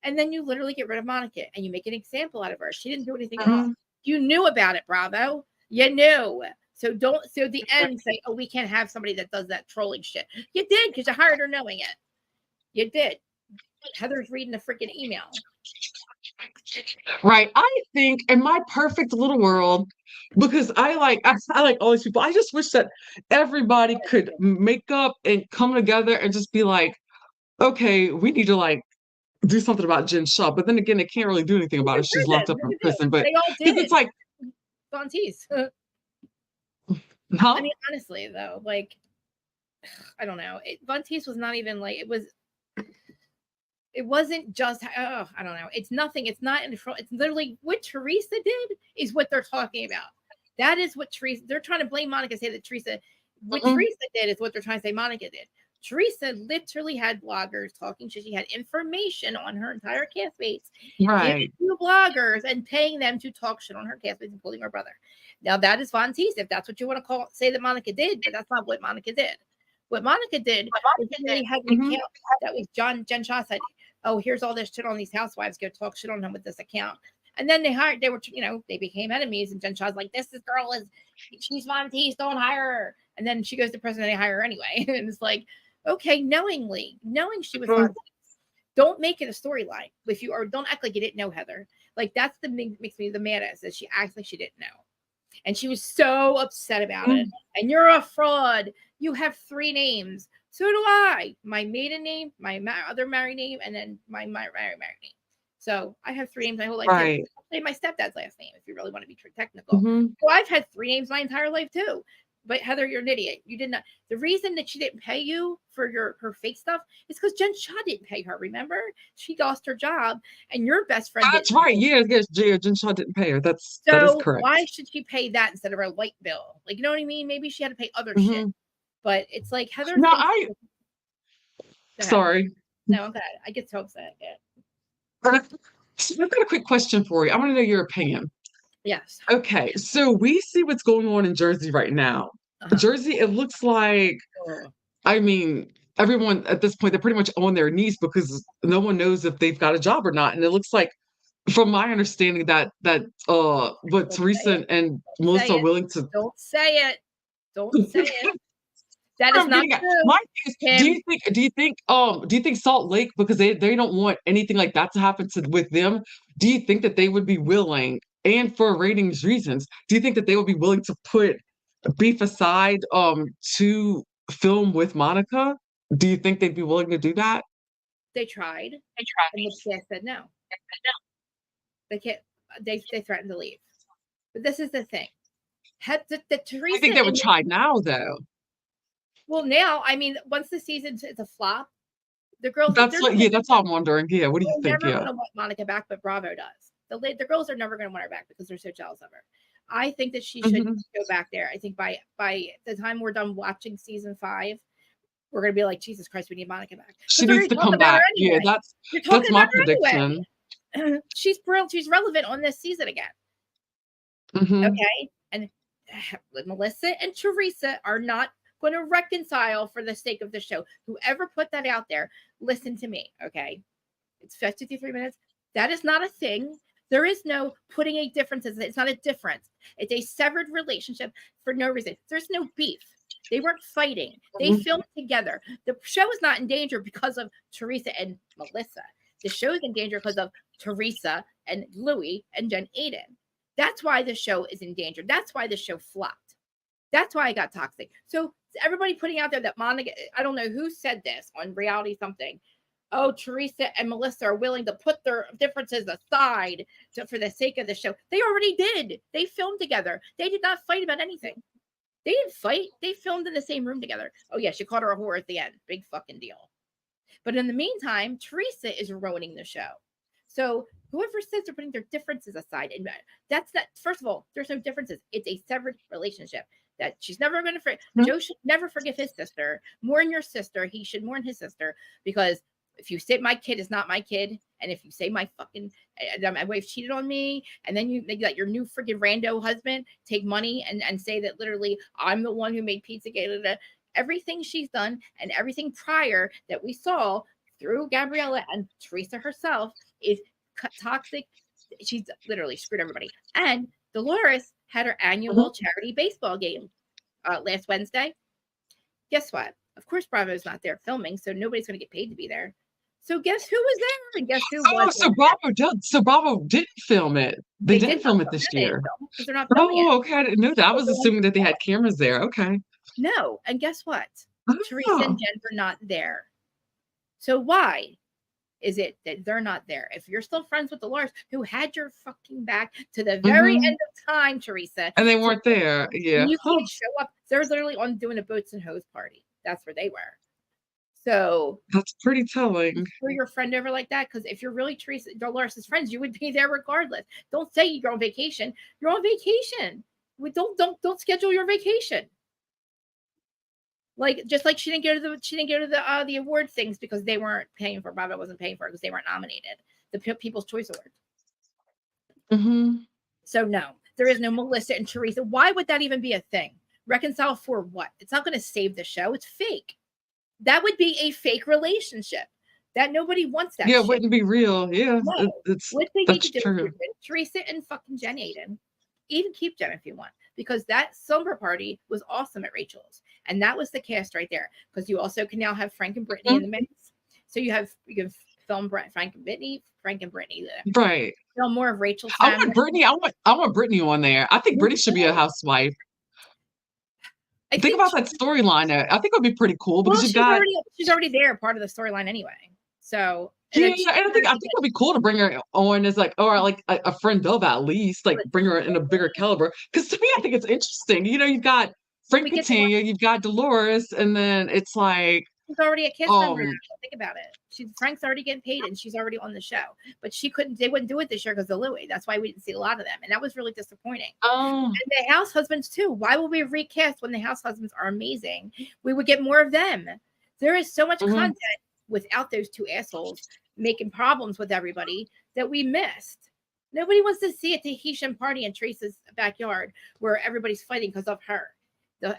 and then you literally get rid of Monica, and you make an example out of her. She didn't do anything wrong. You knew about it, Bravo. You knew. So don't. So at the end, say, "Oh, we can't have somebody that does that trolling shit." You did because you hired her knowing it. You did. Heather's reading the freaking email. Right. I think in my perfect little world, because I like all these people, I just wish that everybody could make up and come together and just be like, okay, we need to like do something about Jen Shaw. But then again, they can't really do anything about it. She's locked up in prison. But they all did. It's like Von Teese. huh? I mean, honestly, though, like, I don't know. Von Teese was not even like it wasn't just I don't know. It's nothing. It's not in front. It's literally what Teresa did is what they're talking about. That is what Teresa. They're trying to blame Monica. Say that Teresa. What Teresa did is what they're trying to say Monica did. Teresa literally had bloggers talking. She had information on her entire castmates, right? Giving to bloggers and paying them to talk shit on her castmates, including her brother. Now that is Von Teese, if that's what you want to say that Monica did, but that's not what Monica did. What Monica did was they had an account that was Jen Shaw said, "Oh, here's all this shit on these housewives. Go talk shit on them with this account." And then they became enemies. And Jen Shaw's like, she's Von Teese, don't hire her. And then she goes to prison and they hire her anyway. And it's like, okay, knowing she was Von Teese, don't make it a storyline. Don't act like you didn't know Heather. Like that's makes me the maddest that she acts like she didn't know. And she was so upset about it. And you're a fraud. You have 3 names. So do I. My maiden name, my other married name, and then my married name. So I have 3 names my whole life. Right. Say my stepdad's last name, if you really want to be technical. So I've had 3 names my entire life too. But Heather, you're an idiot. You did not. The reason that she didn't pay you for her fake stuff is because Jen Shaw didn't pay her. Remember, she lost her job, and your best friend. That's right. Yes. Jen Shaw didn't pay her. That is correct. Why should she pay that instead of her light bill? Like, you know what I mean? Maybe she had to pay other shit. But it's like Heather. No, sorry. No, I'm glad. I get so upset. Yeah. So I've got a quick question for you. I want to know your opinion. Yes. Okay, so we see what's going on in Jersey right now. Jersey, it looks like, I mean, everyone at this point, they're pretty much on their knees because no one knows if they've got a job or not. And it looks like, from my understanding, that what Teresa and Melissa are willing to. Don't say it. Don't say it. That is not true. Do you think Salt Lake, because they don't want anything like that to happen with them? Do you think that they would be willing, and for ratings reasons, do you think that they would be willing to put beef aside to film with Monica? Do you think they'd be willing to do that? They tried. And the cast said no. They can't. They threatened to leave. But this is the thing. Teresa. I think they would try now, though. Well, now, I mean, once the season is a flop, the girls. That's all I'm wondering. Yeah, what do you think? They're never going to want Monica back, but Bravo does. The girls are never going to want her back because they're so jealous of her. I think that she should Mhm. go back there. I think by the time we're done watching season 5, we're gonna be like, Jesus Christ, we need Monica back She because they're needs gonna to talk come about her back. Yeah, anyway. You're that's talking my about her prediction. anyway. She's brilliant. She's relevant on this season again. Mhm. Okay, and Melissa and Teresa are not going to reconcile for the sake of the show. Whoever put that out there, listen to me. Okay, it's 53 minutes. That is not a thing. There is no putting a difference. It's not a difference. It's a severed relationship for no reason. There's no beef. They weren't fighting. They Mhm. filmed together. The show is not in danger because of Teresa and Melissa. The show is in danger because of Teresa and Louis and Jen Aiden. That's why the show is in danger. That's why the show flopped. That's why I got toxic. So everybody putting out there that Monica, I don't know who said this on reality something. Oh, Teresa and Melissa are willing to put their differences aside for the sake of the show. They already did. They filmed together. They did not fight about anything. They didn't fight. They filmed in the same room together. Oh, yeah, she called her a whore at the end. Big fucking deal. But in the meantime, Teresa is ruining the show. So whoever says they're putting their differences aside, and that's that. First of all, there's no differences. It's a severed relationship that she's never going to forget. Mhm. Joe should never forgive his sister. Mourn your sister. He should mourn his sister because if you say my kid is not my kid, and if you say my fucking my wife cheated on me, and then you let your new freaking rando husband take money and say that literally I'm the one who made Pizzagate, everything she's done and everything prior that we saw through Gabriella and Teresa herself is toxic. She's literally screwed everybody. And Dolores had her Mhm. annual charity baseball game last Wednesday. Guess what? Of course, Bravo's not there filming, so nobody's going to get paid to be there. So guess who was there and guess who Oh, wasn't there? So Bravo didn't film it. They They did didn't not film it film. this They didn't year. film because they're not filming it. Oh, okay. I didn't know that. I They're was going assuming that they had cameras there. Okay. no. And guess what? Teresa and Oh. Jen were not there. So why is it that they're not there? If you're still friends with Dolores, who had your fucking back to the very Mhm. end of time, Teresa, And they to, weren't there. Yeah. and you Huh. can't show up. They're literally on doing a boats and hose party. That's where they were. So That's pretty telling. screw your friend over like that. Because if you're really Teresa Dolores' friends, you would be there regardless. Don't say you're on vacation. You're on vacation. We don't schedule your vacation. Like just like she didn't go to the award things because they weren't paying for Bravo wasn't paying for it because they weren't nominated. The People's Choice Awards. Mhm. So no, there is no Melissa and Teresa. Why would that even be a thing? Reconcile for what? It's not going to save the show. It's fake. That would be a fake relationship. That nobody wants that Yeah, it shit. wouldn't be real. Yeah, No. it's What they need to that's do is true. get rid of Teresa and fucking Jen Aiden. Even keep Jen if you want, because that slumber party was awesome at Rachel's, and that was the cast right there. Because you also can now have Frank and Brittany in Mhm. the mix, so you can film Frank and Brittany there. Right. Film more of Rachel's I family. want Brittany. I want Brittany on there. I think Me Brittany should be a too. housewife. I Think think about that storyline. I think it would be pretty cool well, because you've got she's already there, part of the storyline anyway. So and yeah, then she and I think it'd be cool to bring her on as like or like a friend of at least, like bring her in a bigger caliber. Because to me, I think it's interesting. You know, you've got Frank we get to watch. Catania, you've got Dolores, and then it's like She's already a cast member um now. Think about it. Frank's already getting paid and she's already on the show. But she couldn't they wouldn't do it this year because of Louis. That's why we didn't see a lot of them. And that was really disappointing. oh And the house husbands too. Why would we recast when the house husbands are amazing? We would get more of them. There is so much mhm. content without those two assholes making problems with everybody that we missed. Nobody wants to see a Tahitian party in Teresa's backyard where everybody's fighting because of her.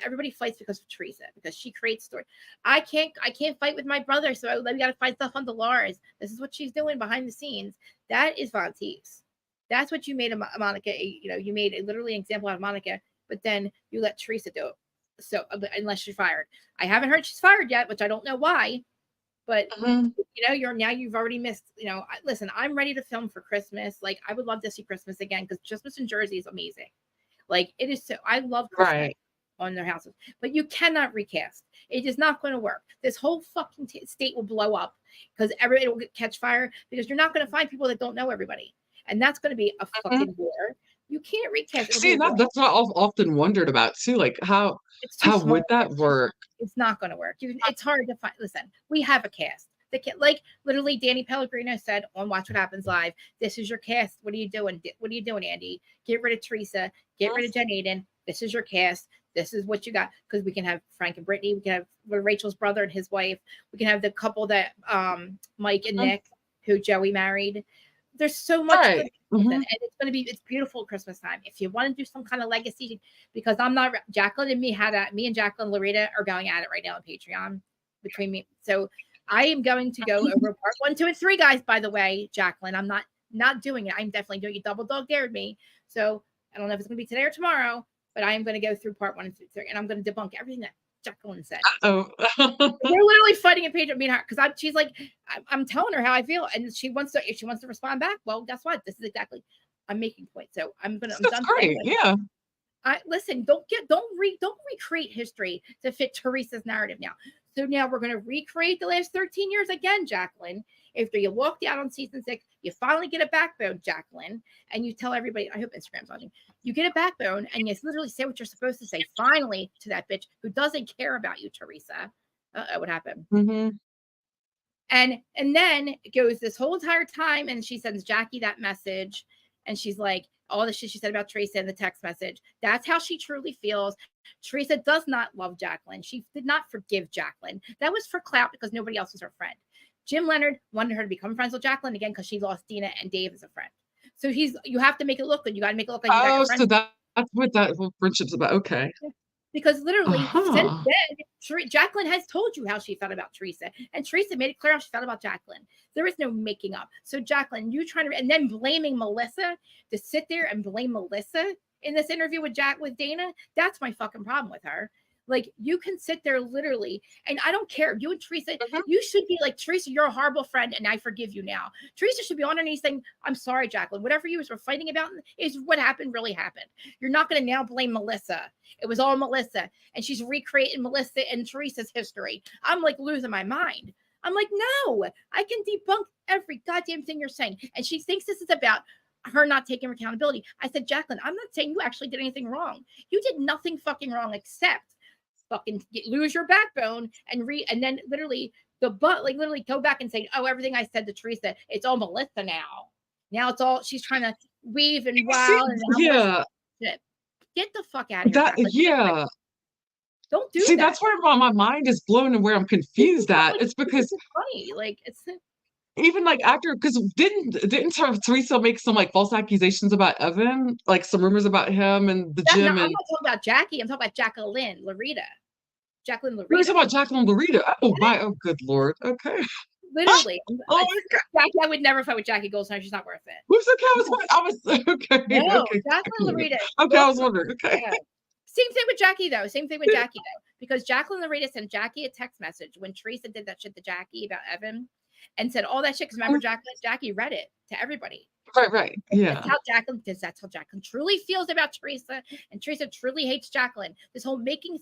Everybody fights because of Teresa because she creates story. I can't fight with my brother, so we got to find stuff on Dolores. This is what she's doing behind the scenes. That is Von Teves. That's what you made a Monica. You made literally an example out of Monica, but then you let Teresa do it. So unless she's fired, I haven't heard she's fired yet, which I don't know why. But Mhm. you've already missed. Listen, I'm ready to film for Christmas. Like I would love to see Christmas again because Christmas in Jersey is amazing. Like it is so. I love Christmas Right. on their houses, but you cannot recast. It is not going to work. This whole fucking state will blow up because everybody will catch fire because you're not going to find people that don't know everybody, and that's going to be a Mhm. fucking war. You can't recast. It'll be See, a war. that's what I've often wondered about too. Like It's too how small. would that work? It's not going to work. It's hard to find. Listen, we have a cast. Like literally, Danny Pellegrino said on Watch What Happens Live, "This is your cast. What are you doing? What are you doing, Andy? Get rid of Teresa. Get rid of Jen Aiden. This is your cast. This is what you got, because we can have Frank and Brittany. We can have Rachel's brother and his wife. We can have the couple that Mike and Nick, who Joey married. There's so much good and it's beautiful Christmas time. If you want to do some kind of legacy, because I'm not Jacqueline and me and Jacqueline Larita are going at it right now on Patreon between me. So I am going to go over part 1, 2, and 3, guys. By the way, Jacqueline, I'm not doing it. I'm definitely doing it. Double dog dared me. So I don't know if it's gonna be today or tomorrow, but I am going to go through part 1 and 2, 3, and I'm going to debunk everything that Jacqueline said. Oh, we're literally fighting a page of me and her, because she's like, I'm telling her how I feel, and if she wants to respond back, well, guess what? This is exactly, I'm making points. So I'm done. Great. Yeah. Listen, don't recreate history to fit Teresa's narrative now. So now we're going to recreate the last 13 years again, Jacqueline. After you walked out on season 6, you finally get a backbone, Jacqueline, and you tell everybody, I hope Instagram's watching, you get a backbone and you literally say what you're supposed to say finally to that bitch who doesn't care about you, Teresa. What happened? And then it goes this whole entire time, and she sends Jackie that message, and she's like, all the shit she said about Teresa in the text message. That's how she truly feels. Teresa does not love Jacqueline. She did not forgive Jacqueline. That was for clout, because nobody else was her friend. Jim Leonard wanted her to become friends with Jacqueline again because she lost Dina and Dave as a friend. So you have to make it look good. You got to make it look like you got your friends. So that's what that whole friendship's about. Okay. Because literally, since then, Jacqueline has told you how she felt about Teresa, and Teresa made it clear how she felt about Jacqueline. There is no making up. So Jacqueline, you trying to, and then blaming Melissa, to sit there and blame Melissa in this interview with Dana, that's my fucking problem with her. Like, you can sit there literally, and I don't care. You and Teresa, you should be like, Teresa, you're a horrible friend, and I forgive you now. Teresa should be on her knees saying, I'm sorry, Jacqueline. Whatever you were fighting about is what happened really happened. You're not going to now blame Melissa. It was all Melissa, and she's recreating Melissa and Teresa's history. I'm like losing my mind. I'm like, no, I can debunk every goddamn thing you're saying. And she thinks this is about her not taking accountability. I said, Jacqueline, I'm not saying you actually did anything wrong. You did nothing fucking wrong except fucking lose your backbone and then literally literally go back and say, oh, everything I said to Teresa, it's all Melissa now. Now it's all, she's trying to weave and wow. Get the fuck out of here. Don't do that. That's where my mind is blown and where I'm confused at. It's because it's funny. Like, it's even like after, because didn't Teresa make some like false accusations about Evan, like some rumors about him and the gym? I'm not talking about Jackie. I'm talking about Jacqueline Larita. We're talking about Jacqueline Larita. Oh my! Oh, good lord. Okay. Literally. Oh my God. Jackie, I would never fight with Jackie Goldstein. She's not worth it. Who's okay? I was okay. No, okay. Jacqueline Larita. Okay, I was wondering. Okay. Yeah. Same thing with Jackie, though. Because Jacqueline Larita sent Jackie a text message when Teresa did that shit to Jackie about Evan and said all that shit. Because remember, Jackie read it to everybody. Right. Yeah. That's how Jacqueline truly feels about Teresa, and Teresa truly hates Jacqueline. This whole making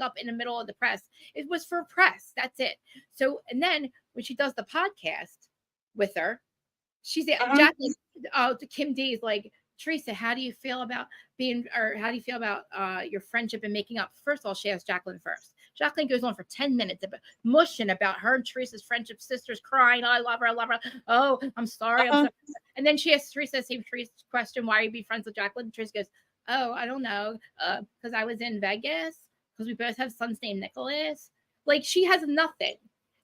up in the middle of the press, it was for press. That's it. So, and then when she does the podcast with her, she's Jacqueline. Kim D is like, Teresa, how do you feel about your friendship and making up? First of all, she asked Jacqueline first. Jacqueline goes on for 10 minutes about mushing about her and Teresa's friendship, sisters crying. Oh, I love her. Oh, I'm sorry. And then she asks Teresa the same question. Why are you be friends with Jacqueline? And Teresa goes, oh, I don't know. Because I was in Vegas. Because we both have sons named Nicholas. Like, she has nothing.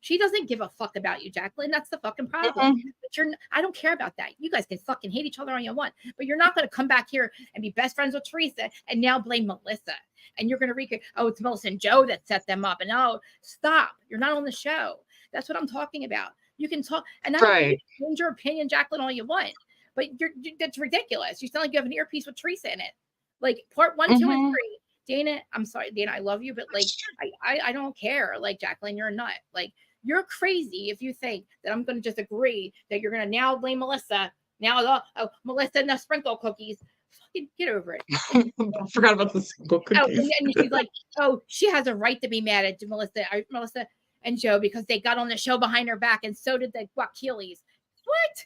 She doesn't give a fuck about you, Jacqueline. That's the fucking problem. But I don't care about that. You guys can fucking hate each other all you want, but you're not going to come back here and be best friends with Teresa and now blame Melissa. And you're going to recreate, oh, it's Melissa and Joe that set them up. And oh, stop. You're not on the show. That's what I'm talking about. You can talk, and I don't change your opinion, Jacqueline, all you want, but that's ridiculous. You sound like you have an earpiece with Teresa in it. Like part 1, 2, and 3. Dana, I'm sorry, Dana, I love you, but like, I don't care. Like, Jacqueline, you're a nut. Like, you're crazy if you think that I'm going to just agree that you're going to now blame Melissa. Now, Melissa and the sprinkle cookies. Fucking get over it. I forgot about the sprinkle cookies. And she's like, oh, she has a right to be mad at Melissa and Joe because they got on the show behind her back, and so did the Wakilis. What?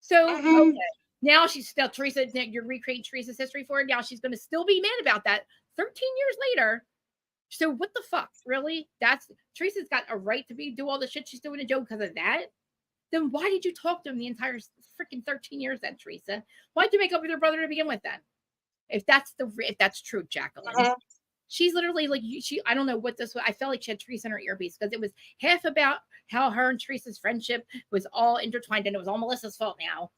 So, okay. Now she's still Teresa. You're recreating Teresa's history for her. Now she's going to still be mad about that 13 years later. So what the fuck? Really? That's Teresa's got a right to do all the shit she's doing to Joe because of that? Then why did you talk to him the entire freaking 13 years then, Teresa? Why'd you make up with your brother to begin with then? If that's true, Jacqueline. She's literally like I don't know what this was. I felt like she had Teresa in her earpiece because it was half about how her and Teresa's friendship was all intertwined and it was all Melissa's fault now.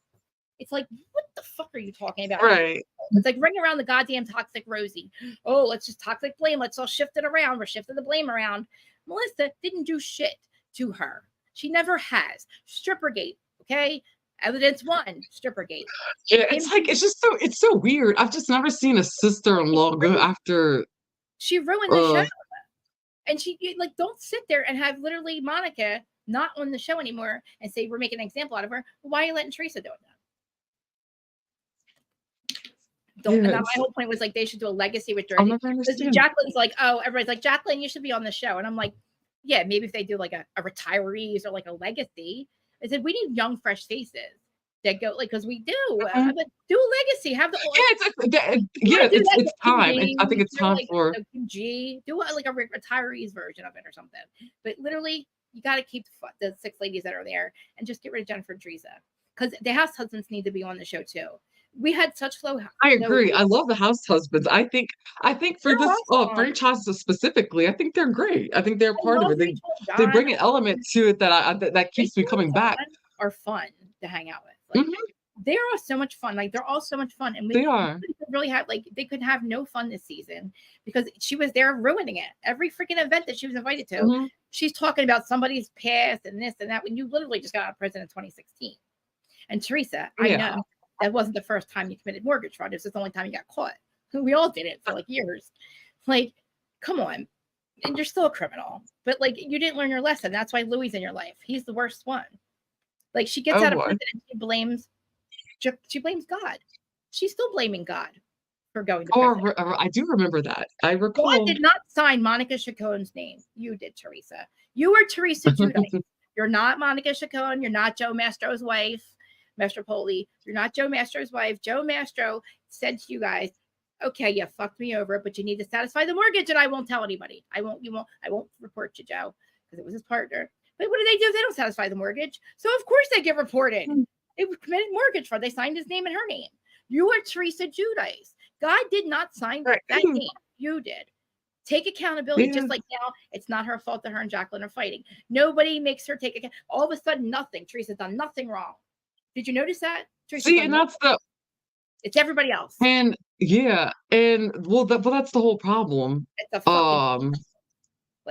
It's like, what the fuck are you talking about? Right. It's like ring around the goddamn toxic Rosie. Oh, let's just toxic blame. Let's all shift it around. We're shifting the blame around. Melissa didn't do shit to her. She never has. Strippergate, okay? Evidence one, Strippergate. Yeah, it's so weird. I've just never seen a sister-in-law go after. She ruined the show. And don't sit there and have literally Monica not on the show anymore and say we're making an example out of her. Why are you letting Teresa do it now? And my whole point was like they should do a legacy with Jersey. Jacqueline's like, oh, everybody's like, Jacqueline, you should be on the show. And I'm like, yeah, maybe if they do like a retirees or like a legacy. I said we need young, fresh faces that go because we do. Do a legacy. Have the it's time. I think it's time for G. Do like a retirees version of it or something. But literally, you got to keep the 6 ladies that are there and just get rid of Jennifer and Teresa because the house husbands need to be on the show too. We had such low. I agree. I love the house husbands. I think for this franchise specifically, I think they're great. I think they're part of it. They bring an element to it that keeps me coming back. Are fun to hang out with. Like, they are all so much fun. Like they're all so much fun, and they really have they could have no fun this season because she was there ruining it. Every freaking event that she was invited to, she's talking about somebody's past and this and that. When you literally just got out of prison in 2016, and Teresa, I know. That wasn't the first time you committed mortgage fraud. This was the only time you got caught. We all did it for like years. Like, come on. And you're still a criminal. But like, you didn't learn your lesson. That's why Louis in your life. He's the worst one. Like, she gets out of prison and she blames God. She's still blaming God for going to prison. I do remember that. I recall. God did not sign Monica Chacon's name. You did, Teresa. You were Teresa Giudice. You're not Monica Chacon. You're not Joe Mastro's wife. Mastropoli, you're not Joe Mastro's wife. Joe Mastro said to you guys, okay, you fucked me over, but you need to satisfy the mortgage and I won't tell anybody. I won't report you, Joe, because it was his partner. But what do? They don't satisfy the mortgage. So of course they get reported. It was committed mortgage fraud. They signed his name and her name. You are Teresa Giudice. God did not sign that name. You did. Take accountability, just like now, it's not her fault that her and Jacqueline are fighting. Nobody makes her take account. All of a sudden, nothing. Teresa's done nothing wrong. Did you notice that? See, and that's it's everybody else. And that's the whole problem. It's a fucking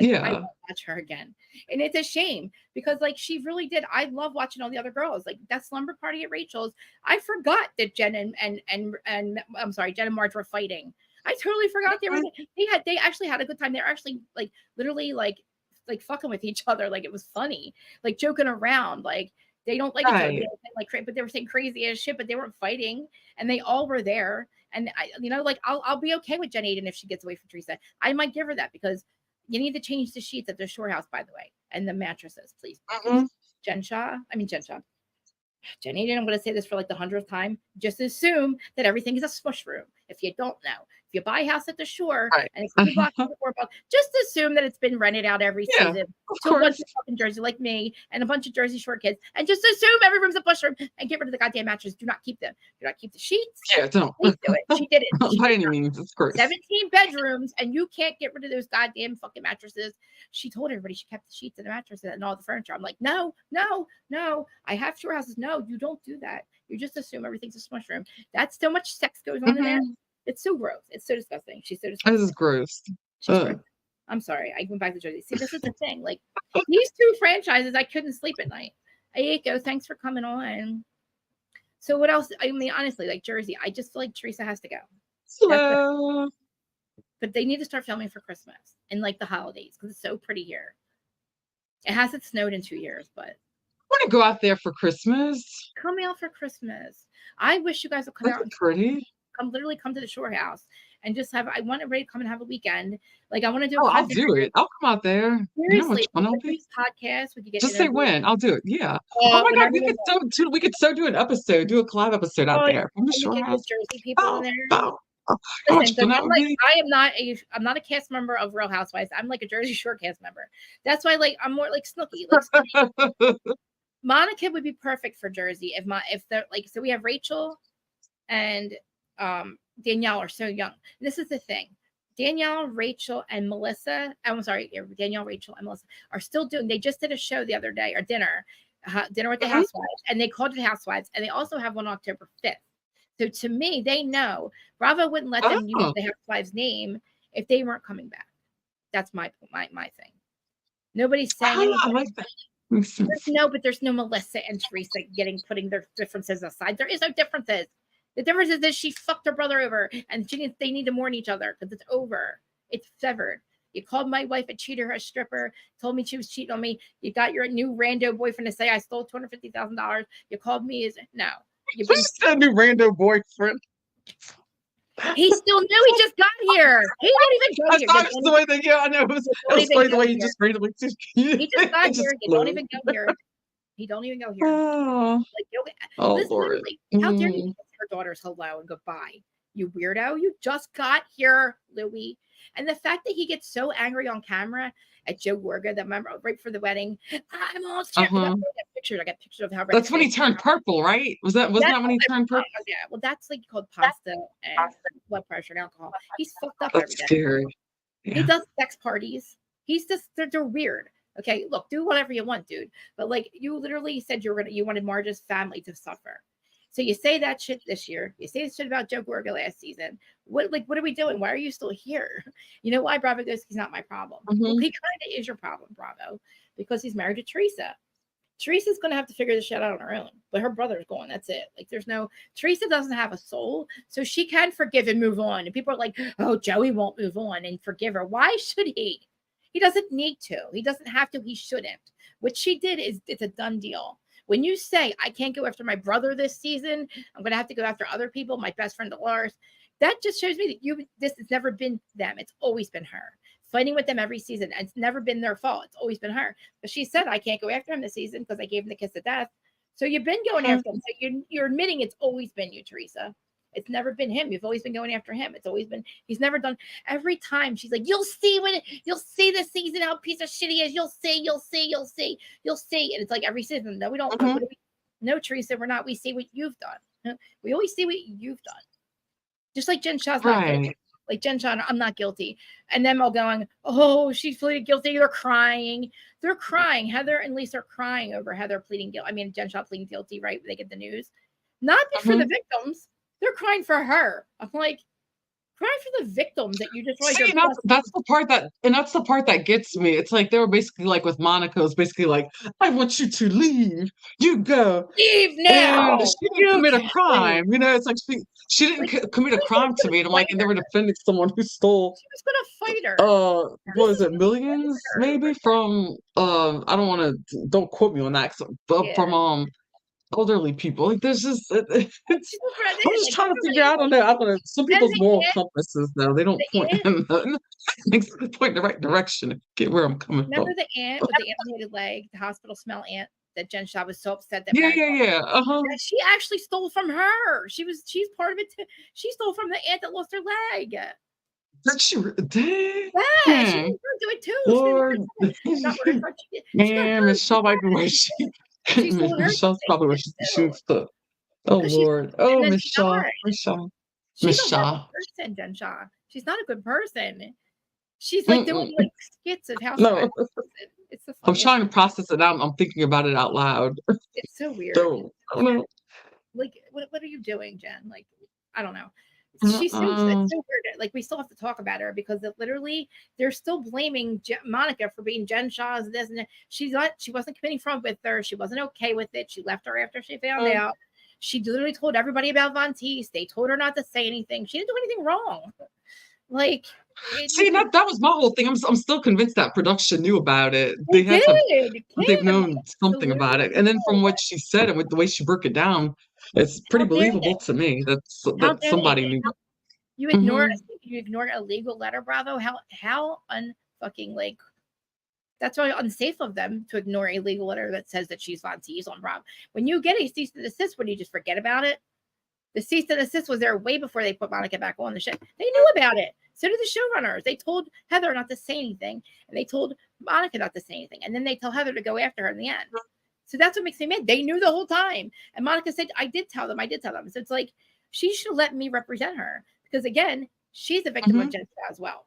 I won't watch her again. And it's a shame because like she really did. I love watching all the other girls. Like that slumber party at Rachel's. I forgot that Jen and I'm sorry, Jen and Marge were fighting. I totally forgot they actually had a good time. They're actually like literally like fucking with each other. Like it was funny, like joking around, like. They don't like each other, but they were saying crazy as shit, but they weren't fighting, and they all were there. And I'll be okay with Jen Aiden if she gets away from Teresa. I might give her that because you need to change the sheets at the shore house, by the way, and the mattresses, please. Jen Aiden, I'm going to say this for like the 100th time. Just assume that everything is a smush room. If you don't know, if you buy a house at the shore and it's $2 or $4, just assume that it's been rented out every season to a bunch of fucking Jersey like me and a bunch of Jersey Shore kids, and just assume every room's a smush room and get rid of the goddamn mattress. Do not keep them. Do not keep the sheets. Yeah, don't. Please do it. She did it. By any means, of course. 17 bedrooms, and you can't get rid of those goddamn fucking mattresses. She told everybody she kept the sheets and the mattresses and all the furniture. I'm like, no. I have shore houses. No, you don't do that. You just assume everything's a smush room. That's so much sex goes on in there. It's so gross. It's so disgusting. She's so disgusting. This is gross. Gross. I'm sorry. I went back to Jersey. See, this is the thing. Like these two franchises, I couldn't sleep at night. Aiko, thanks for coming on. So what else? I mean, honestly, like Jersey, I just feel like Teresa has to go. Hello. But they need to start filming for Christmas and like the holidays because it's so pretty here. It hasn't snowed in 2 years, but I want to go out there for Christmas. Come out for Christmas. I wish you guys would come out. Pretty. Come to the shore house and just have. I want everybody to come and have a weekend. Like I want to do. I'll do it. I'll come out there. Seriously, podcast. Would you get? Just say when. I'll do it. Yeah. Oh my God, we could so do an episode. Do a collab episode out there from the shore house. Jersey people in there. How Listen, much fun because that would be? I'm not a cast member of Real Housewives. I'm like a Jersey Shore cast member. That's why like I'm more like Snooki. Like Snooki. Monica would be perfect for Jersey if they're like, so we have Rachel and Danielle are so young. This is the thing. Danielle, Rachel, and Melissa. I'm sorry, Danielle, Rachel, and Melissa are still doing. They just did a show the other day or dinner with the Housewives, and they called it Housewives, and they also have one October 5th. So to me, they know Bravo wouldn't let them use the Housewives name if they weren't coming back. That's my thing. Nobody's saying anything. I like that. There's no Melissa and Teresa putting their differences aside. There is no differences. The difference is that she fucked her brother over, and they need to mourn each other because it's over. It's severed. You called my wife a cheater, a stripper, told me she was cheating on me. You got your new rando boyfriend to say I stole $250,000. You called me as no. You've been a new rando boyfriend. He still new. He just got here. He don't even go here. That's the way that I know it was funny the way he just randomly he just got here. He don't even go here. He don't even go here. Lord. Literally, how dare you kiss her daughter's hello and goodbye? You weirdo. You just got here, Louis. And the fact that he gets so angry on camera at Joe Gorga, that remember right for the wedding. I'm all I got pictures of how that's when he turned purple, right? Wasn't that when he turned purple? Yeah, well, that's like called pasta and blood pressure and alcohol. He's fucked up that's every day. Scary. Yeah. He does sex parties. He's just they're weird. Okay, look, do whatever you want, dude. But like you literally said you wanted Marge's family to suffer. So you say that shit this year. You say this shit about Joe Gorga last season. What are we doing? Why are you still here? You know why Bravo goes, he's not my problem. Well, he kind of is your problem, Bravo, because he's married to Teresa. Teresa's going to have to figure this shit out on her own, but her brother's going. That's it. Like, Teresa doesn't have a soul, so she can forgive and move on. And people are like, oh, Joey won't move on and forgive her. Why should he? He doesn't need to. He doesn't have to. He shouldn't. What she did it's a done deal. When you say, I can't go after my brother this season, I'm going to have to go after other people, my best friend Dolores, that just shows me that this has never been them. It's always been her. Fighting with them every season. And it's never been their fault. It's always been her. But she said, I can't go after him this season because I gave him the kiss of death. So you've been going after him. So you're admitting it's always been you, Teresa. It's never been him. You've always been going after him. It's always been, he's never done, every time she's like, you'll see this season how piece of shit he is. You'll see. And it's like every season. No, we don't. No, Teresa, we're not. We see what you've done. We always see what you've done. Just like Jen Shah's not guilty. Like Jen Shah, I'm not guilty. And them all going, oh, she pleaded guilty. They're crying. Heather and Lisa are crying over Heather pleading guilty. I mean, Jen Shah pleading guilty, right? They get the news. Not for the victims. They're crying for her. I'm like, crying for the victims that you just like. See, that's the part that gets me. It's like they were basically like with Monica, it's basically like, I want you to leave. You go. Leave now. And she didn't commit a crime. You know, it's like she didn't commit a crime to me. And I'm like, and they were defending someone who stole. She was gonna fight her. What is it, millions maybe from I don't quote me on that, from elderly people. Like there's just I'm just trying to figure out. I don't know. Some people's moral compasses though, they don't point in the right direction. Get where I'm coming from. Remember the aunt with the amputated leg, the hospital smell aunt that Jen Shah was so upset that she actually stole from her. She's part of it too. She stole from the aunt that lost her leg. Did she? Dang. Yeah, she was do it too. Lord. Miss Shaw might be where Miss Shaw's probably where she shoots the. Oh Lord. Oh, Miss Shaw. She's a horrible person, Jen Shah. She's not a good person. She's like doing like skits of how. No. I'm trying to process it out. I'm thinking about it out loud. It's so weird. I don't know. Like, what are you doing, Jen? Like, I don't know. She's so weird. Like, we still have to talk about her because they're still blaming Monica for being Jen Shah's this and that. She wasn't committing fraud with her. She wasn't okay with it. She left her after she found out. She literally told everybody about Von Teese. They told her not to say anything. She didn't do anything wrong. Like, see, that was my whole thing. I'm still convinced that production knew about it. They've known something about it. And then from what she said and with the way she broke it down, it's pretty believable to me that somebody knew. You ignored a legal letter, Bravo. How unfucking like that's why unsafe of them to ignore a legal letter that says that she's Von Teese on Bravo. When you get a cease and desist, when you just forget about it. The cease and desist was there way before they put Monica back on the show. They knew about it. So did the showrunners. They told Heather not to say anything, and they told Monica not to say anything, and then they tell Heather to go after her in the end. So that's what makes me mad. They knew the whole time, and Monica said, "I did tell them. I did tell them." So it's like she should let me represent her because again, she's a victim of Jessica as well.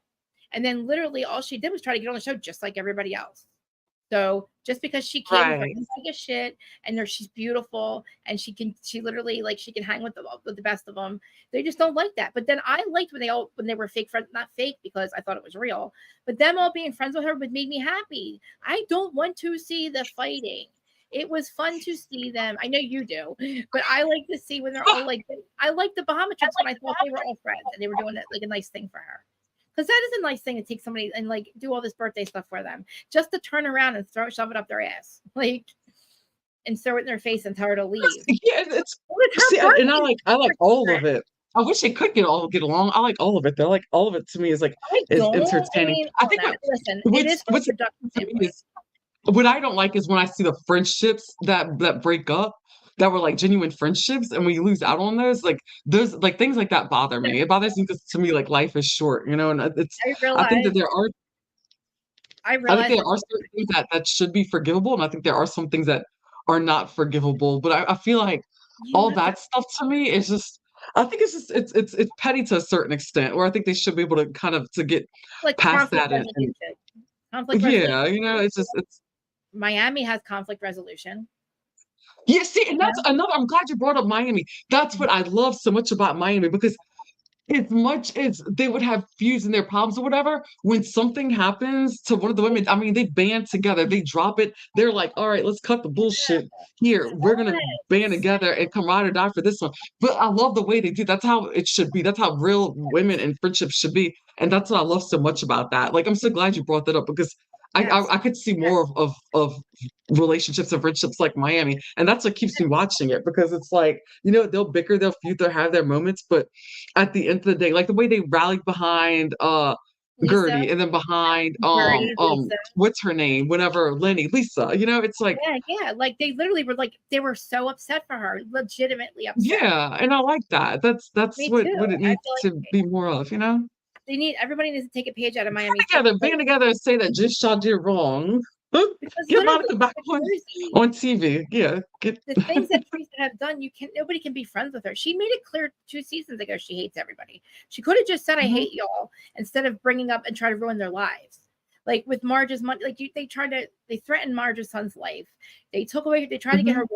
And then literally all she did was try to get on the show just like everybody else. So just because she came for like a shit and she's beautiful and she literally like she can hang with the best of them, they just don't like that. But then I liked when they were fake friends, not fake because I thought it was real, but them all being friends with her would make me happy. I don't want to see the fighting. It was fun to see them. I know you do, but I like to see when they're all like. I like the Bahama trips when I thought they were all friends and they were doing it like a nice thing for her. Because that is a nice thing to take somebody and like do all this birthday stuff for them, just to turn around and shove it up their ass, like, and throw it in their face and tell her to leave. Yeah, and I like all of it. I wish they could get along. I like all of it. They're like all of it to me is like is entertaining. I think what I don't like is when I see the friendships that break up that were like genuine friendships and we lose out on those things like that bother me. It bothers me because to me like life is short, and I think that I think there are certain things that should be forgivable, and I think there are some things that are not forgivable. But I feel like all that stuff to me is just I think it's petty to a certain extent, where I think they should be able to kind of to get like past that conflict resolution. it's Miami has conflict resolution. Yeah, see, and that's another. I'm glad you brought up Miami. That's what I love so much about Miami because as much as they would have feuds and their problems or whatever, when something happens to one of the women, I mean, they band together, they drop it. They're like, all right, let's cut the bullshit here. We're going to band together and come ride or die for this one. But I love the way they do. That's how it should be. That's how real women and friendships should be. And that's what I love so much about that. Like, I'm so glad you brought that up because I could see more of relationships and friendships like Miami. And that's what keeps me watching it because it's like, they'll bicker, they'll feud, they'll have their moments. But at the end of the day, like the way they rallied behind Gertie and then behind what's her name? Whatever, Lisa, it's like like they literally were like they were so upset for her, legitimately upset. Yeah, and I like that. That's what it needs to be more of, Everybody needs to take a page out of Miami. Band together and say that just y'all did wrong. Get Monica back on TV. Yeah. The things that Krista have done, nobody can be friends with her. She made it clear 2 seasons ago she hates everybody. She could have just said, I hate y'all, instead of bringing up and try to ruin their lives. Like with Marge's money, like they threatened Marge's son's life. They tried to get her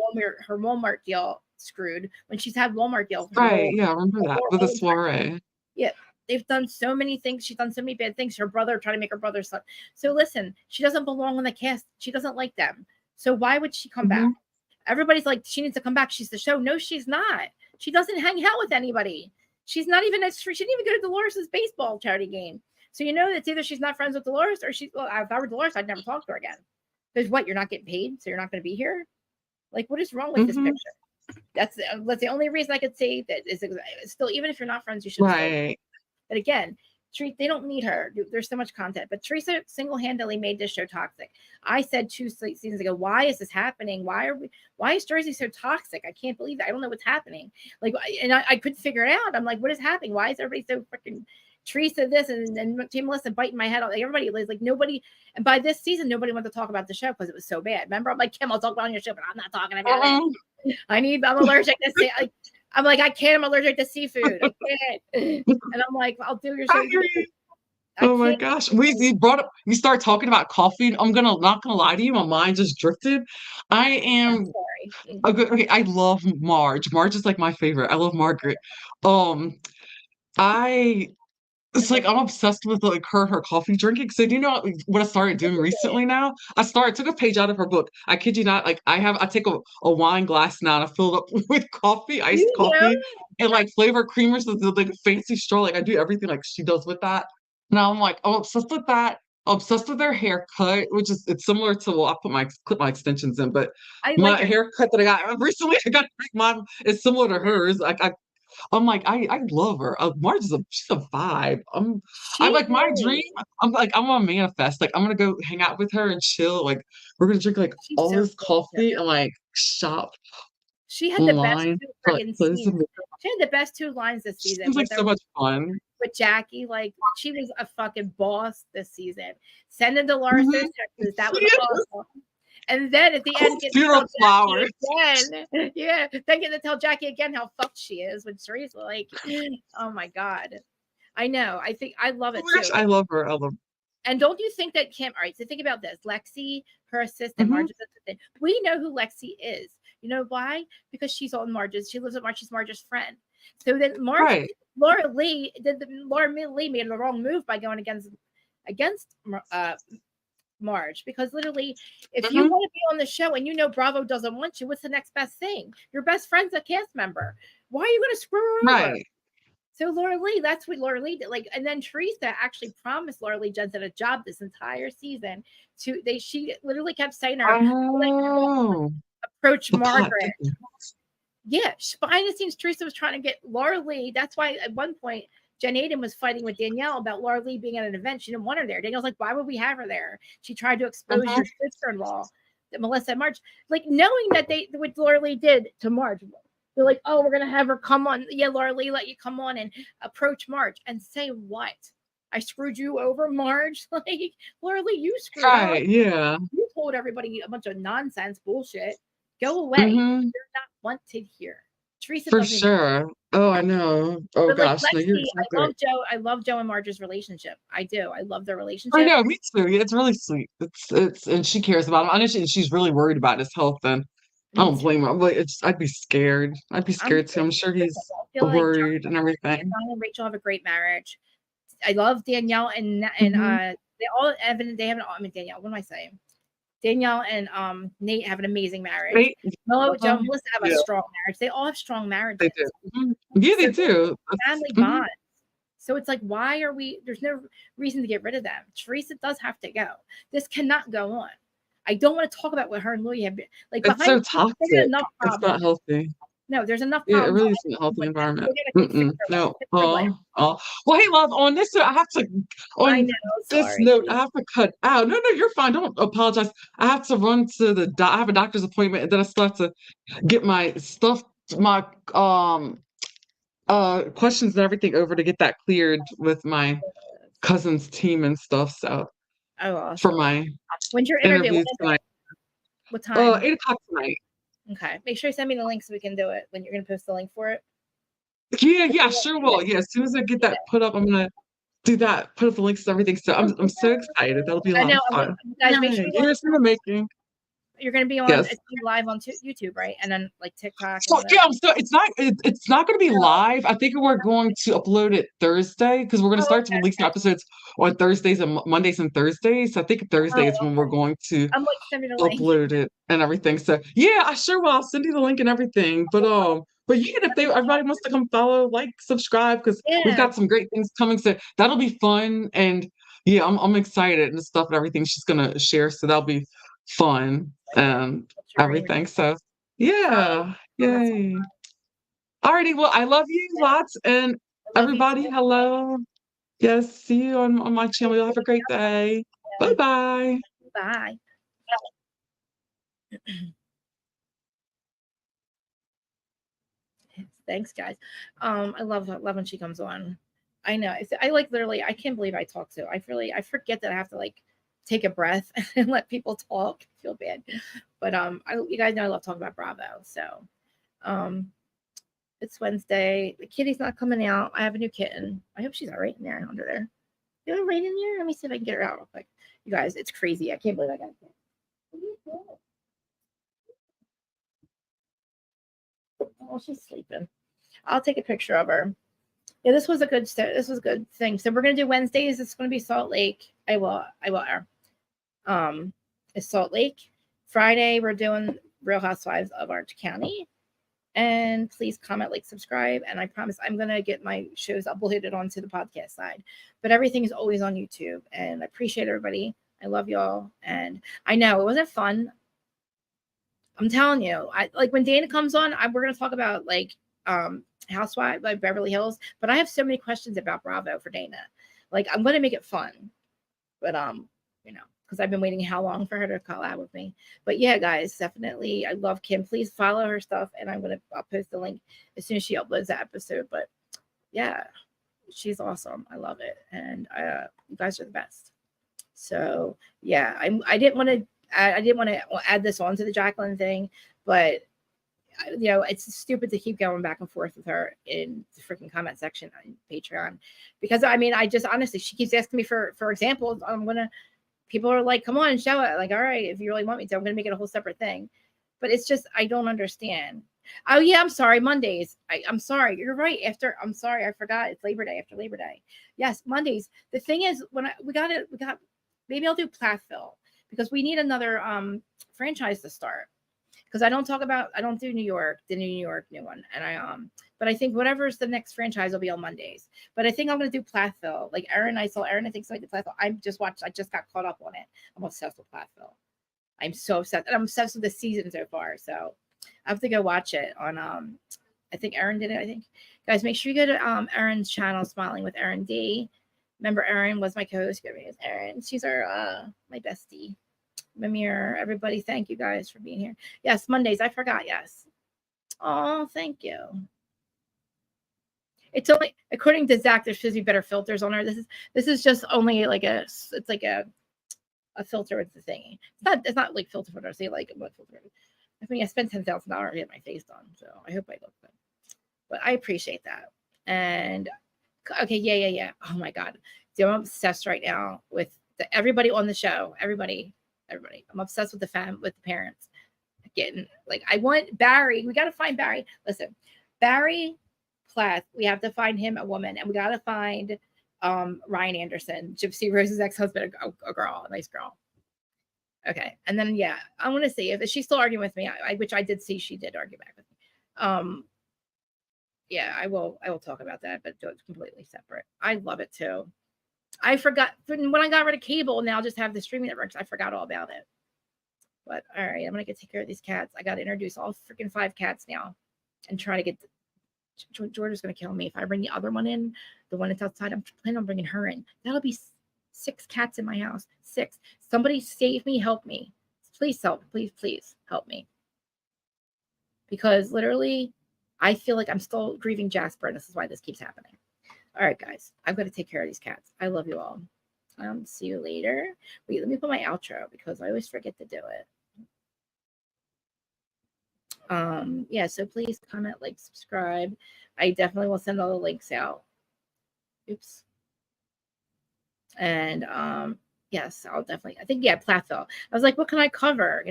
Walmart deal screwed when she's had Walmart deal. Right. Yeah, I remember that with the soiree. Yeah. They've done so many things. She's done so many bad things. Her brother trying to make her brother's son. So listen, she doesn't belong on the cast. She doesn't like them. So why would she come back? Everybody's like, she needs to come back. She's the show. No, she's not. She doesn't hang out with anybody. She's not even she didn't even go to Dolores' baseball charity game. So it's either she's not friends with Dolores or if I were Dolores, I'd never talk to her again. Because what? You're not getting paid, so you're not going to be here? Like, what is wrong with this picture? That's the only reason I could say that is still, even if you're not friends, you should. Right. But again, they don't need her. There's so much content. But Teresa single-handedly made this show toxic. I said 2 seasons ago, why is this happening? Why is Jersey so toxic? I can't believe that. I don't know what's happening. Like, and I couldn't figure it out. I'm like, what is happening? Why is everybody so freaking Teresa this and Team Melissa biting my head off? Like, everybody was like, nobody. And by this season, nobody wanted to talk about the show because it was so bad. Remember, I'm like, Kim, I'll talk about your show, but I'm not talking about it. I'm allergic to say. I'm like, I can't. I'm allergic to seafood. I can't. And I'm like, I'll do your show. Oh my gosh. You start talking about coffee. Not gonna lie to you. My mind just drifted. I love Marge. Marge is like my favorite. I love Margaret. It's like I'm obsessed with like her coffee drinking. So do you know what I started doing recently now? Took a page out of her book. I kid you not, like I take a wine glass now and I fill it up with coffee, iced coffee, and like flavor creamers with like a fancy straw. Like I do everything like she does with that. Now I'm like, I'm obsessed with that. I'm obsessed with their haircut, which is it's similar to I clip my extensions in, but my haircut that I got recently, mine is similar to hers. I'm like, I love her. Marge she's a vibe. I'm like my dream. I'm gonna manifest. Like I'm gonna go hang out with her and chill. Like we're gonna drink like all this coffee and like shop. She had the best online. 2 But friggin' this is scenes. She had the best 2 lines this season seems like so much fun. with Jackie. Like, she was a fucking boss this season. Sending Dolores those Mhm. texts, that was Yes. awesome. And then at the end, getting to Funeral tell flowers. Jackie again. Yeah, then getting to tell Jackie again how fucked she is with Teresa. Like, oh my God. I know. I think I love Oh it my gosh, too. I love her. I love And don't you think that Kim, all right, so think about this. Lexi, her assistant, Mhm. Marge's assistant. We know who Lexi is. You know why? Because she's on Marge's, she lives with Marge, she's Marge's friend. So then Right. Laura Lee made the wrong move by going against Marge, because literally, if you Mhm. want to be on the show and you know Bravo doesn't want you, what's the next best thing? Your best friend's a cast member. Why are you going to screw her over? Right. So Laura Lee, that's what Laura Lee did. Like, and then Teresa actually promised Laura Lee Jensen a job this entire season. She literally kept saying to her, Oh, approach the plot Margaret. thickens. Yeah, behind the scenes, Teresa was trying to get Laura Lee. That's why at one point Jen Aiden was fighting with Danielle about Laura Lee being at an event. She didn't want her there. Danielle's like, why would we have her there? She tried to expose Mhm. your sister-in-law, Melissa and Marge. Like, knowing that what Laura Lee did to Marge. They're like, oh, we're gonna have her come on. Yeah, Laura Lee, let you come on and approach Marge and say what? I screwed you over, Marge. Like, Laura Lee, you screwed up. Right. Yeah. You told everybody a bunch of nonsense bullshit. Go away. Mhm. You're not wanted here. Teresa For doesn't even. sure. Oh, I know. Oh But like gosh, no, you're Lexi, exactly right. I love Joe and Marge's relationship. I do. I love their I relationship. know, me too. Yeah, it's really sweet. It's and she cares about him. I know she's really worried about his health, and I Me don't too. blame her. I'm like, I'd be scared. I'd be I'm scared too. I'm sure he's I feel like worried and everything. John and Rachel have a great marriage. I love Danielle and Mhm. they all Evan. They have an. I mean Danielle. What am I saying? Danielle and Nate have an amazing marriage. They, Joe and Melissa have a yeah, strong marriage. They all have strong they marriages. do. Mhm. Yeah, So they they do. family Mhm. bond. So it's like, why are we? There's no reason to get rid of them. Teresa does have to go. This cannot go on. I don't want to talk about what her and Louis have been like It's behind so the scenes. There's toxic. enough It's not problems. healthy. No, there's enough Yeah, it problems really isn't a healthy with them. environment. We're gonna fix Mm-mm. her life. No. Fix her life. Oh. Well, hey, love, on this, I have to, I on know. this Sorry. note, I have to cut out. No, you're fine. Don't apologize. I have to run to I have a doctor's appointment, and then I still have to get my stuff, my questions and everything over to get that cleared with my cousin's team and stuff. So Oh, for awesome. my When's your interview? When interviews is tonight. it? What time? 8 o'clock tonight. Okay. Make sure you send me the link so we can do it. When you're gonna post the link for it. Yeah, sure will. Yeah, as soon as I get that put up, I'm gonna do that, put up the links and everything. So I'm so excited. That'll be a I lot know. of fun. Guys, make sure Yay, years in the making. you're going to be on. Yes. It's live on YouTube, right? And then like TikTok and So all yeah, that. it's not gonna be live. I think we're going to upload it Thursday because we're gonna Oh, start to okay. release episodes on Thursdays and Mondays and Thursdays. So I think Thursday is when we're going to I'm like, send me the link. upload it and everything. So yeah, I sure will. I'll send you the link and everything. But yeah, if everybody wants to come follow, like, subscribe, because we've Yeah. got some great things coming. So that'll be fun. And yeah, I'm excited and stuff and everything she's gonna share. So that'll be fun and everything. So yeah, yay. Alrighty, well, I love you lots, and I love you everybody, too. hello. Yes, see you on my channel. You'll have a great day. Bye bye. Bye. Thanks, guys. I love when she comes on. I know. I like literally. I can't believe I talk to. I forget that I have to like take a breath and let people talk. I feel bad, but you guys know I love talking about Bravo. So, um, it's Wednesday. The kitty's not coming out. I have a new kitten. I hope she's all right in there under there. You have right in there? Let me see if I can get her out real quick. You guys, it's crazy. I can't believe I got it. Oh, she's sleeping. I'll take a picture of her. Yeah, this was a good this was a good thing. So we're gonna do Wednesdays. It's gonna be Salt Lake. I will. It's Salt Lake. Friday we're doing Real Housewives of Orange County. And please comment, like, subscribe. And I promise I'm gonna get my shows uploaded onto the podcast side. But everything is always on YouTube. And I appreciate everybody. I love y'all. And I know it wasn't fun. I'm telling you, I like when Dana comes on, we're gonna talk about like Housewives, like Beverly Hills. But I have so many questions about Bravo for Dana. Like I'm gonna make it fun, but because because I've been waiting how long for her to collab with me. But yeah, guys, definitely, I love Kim. Please follow her stuff, and I'll post the link as soon as she uploads that episode. But yeah, she's awesome. I love it, and you guys are the best. So yeah, I didn't want to add this on to the Jacqueline thing, but it's stupid to keep going back and forth with her in the freaking comment section on Patreon, because I just honestly, she keeps asking me for examples. People are like, come on, show it. Like, all right, if you really want me to, I'm gonna make it a whole separate thing. But it's just, I don't understand. Oh yeah, I'm sorry. Mondays. I'm sorry. You're right. I'm sorry. I forgot. It's Labor Day, after Labor Day. Yes, Mondays. The thing is, we got maybe I'll do Plathville, because we need another franchise to start. Because I don't do New York, the New York new one. And but I think whatever's the next franchise will be on Mondays. But I think I'm gonna do Plathville. Like I saw Erin, I think so, I did Plathville. I just got caught up on it. I'm obsessed with Plathville. I'm so obsessed. And I'm obsessed with the season so far. So I have to go watch it on I think Erin did it. I think, guys, make sure you go to Erin's channel, Smiling with Erin D. Remember, Erin was my co-host. Good name is Erin. She's our my bestie. Mimir, everybody, thank you guys for being here. Yes, Mondays. I forgot. Yes. Oh, thank you. It's only, according to Zach, there's supposed to be better filters on her. This is just only like it's like a filter with the thingy. It's not like filter photo. Say like what filter. I spent $10,000 to get my face done, so I hope I look good. But I appreciate that. And okay, yeah. Oh my God, dude, I'm obsessed right now with everybody on the show. Everybody. I'm obsessed with the parents. Getting, like, I want Barry. We got to find Barry. Listen, Barry Plath. We have to find him a woman, and we got to find Ryan Anderson, Gypsy Rose's ex-husband, a girl, a nice girl. Okay, and then yeah, I want to see if she's still arguing with me. Which I did see she did argue back with me. Yeah, I will talk about that, but it's completely separate. I love it too. I forgot when I got rid of cable. Now I'll just have the streaming networks. I forgot all about it. But all right, I'm gonna take care of these cats. I gotta introduce all freaking 5 cats now, and try to get. Georgia's gonna kill me if I bring the other one in. The one that's outside. I'm planning on bringing her in. That'll be 6 cats in my house. 6. Somebody save me. Help me. Please help. Please help me. Because literally, I feel like I'm still grieving Jasper, and this is why this keeps happening. All right, guys, I've got to take care of these cats. I love you all. See you later. Wait, let me put my outro because I always forget to do it. Yeah, so please comment, like, subscribe. I definitely will send all the links out. Oops. And yes, I'll definitely. I think, yeah, Plathville. I was like, what can I cover?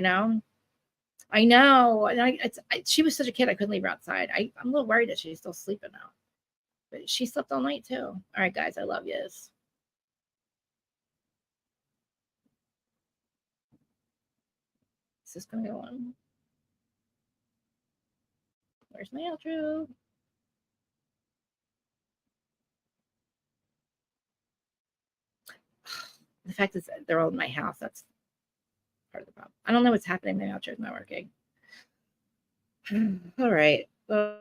I know. And she was such a kid. I couldn't leave her outside. I'm a little worried that she's still sleeping now. But she slept all night too. All right, guys, I love yous. Is this gonna go on? Where's my outro? The fact is that they're all in my house. That's part of the problem. I don't know what's happening. My outro's not working. All right. Well,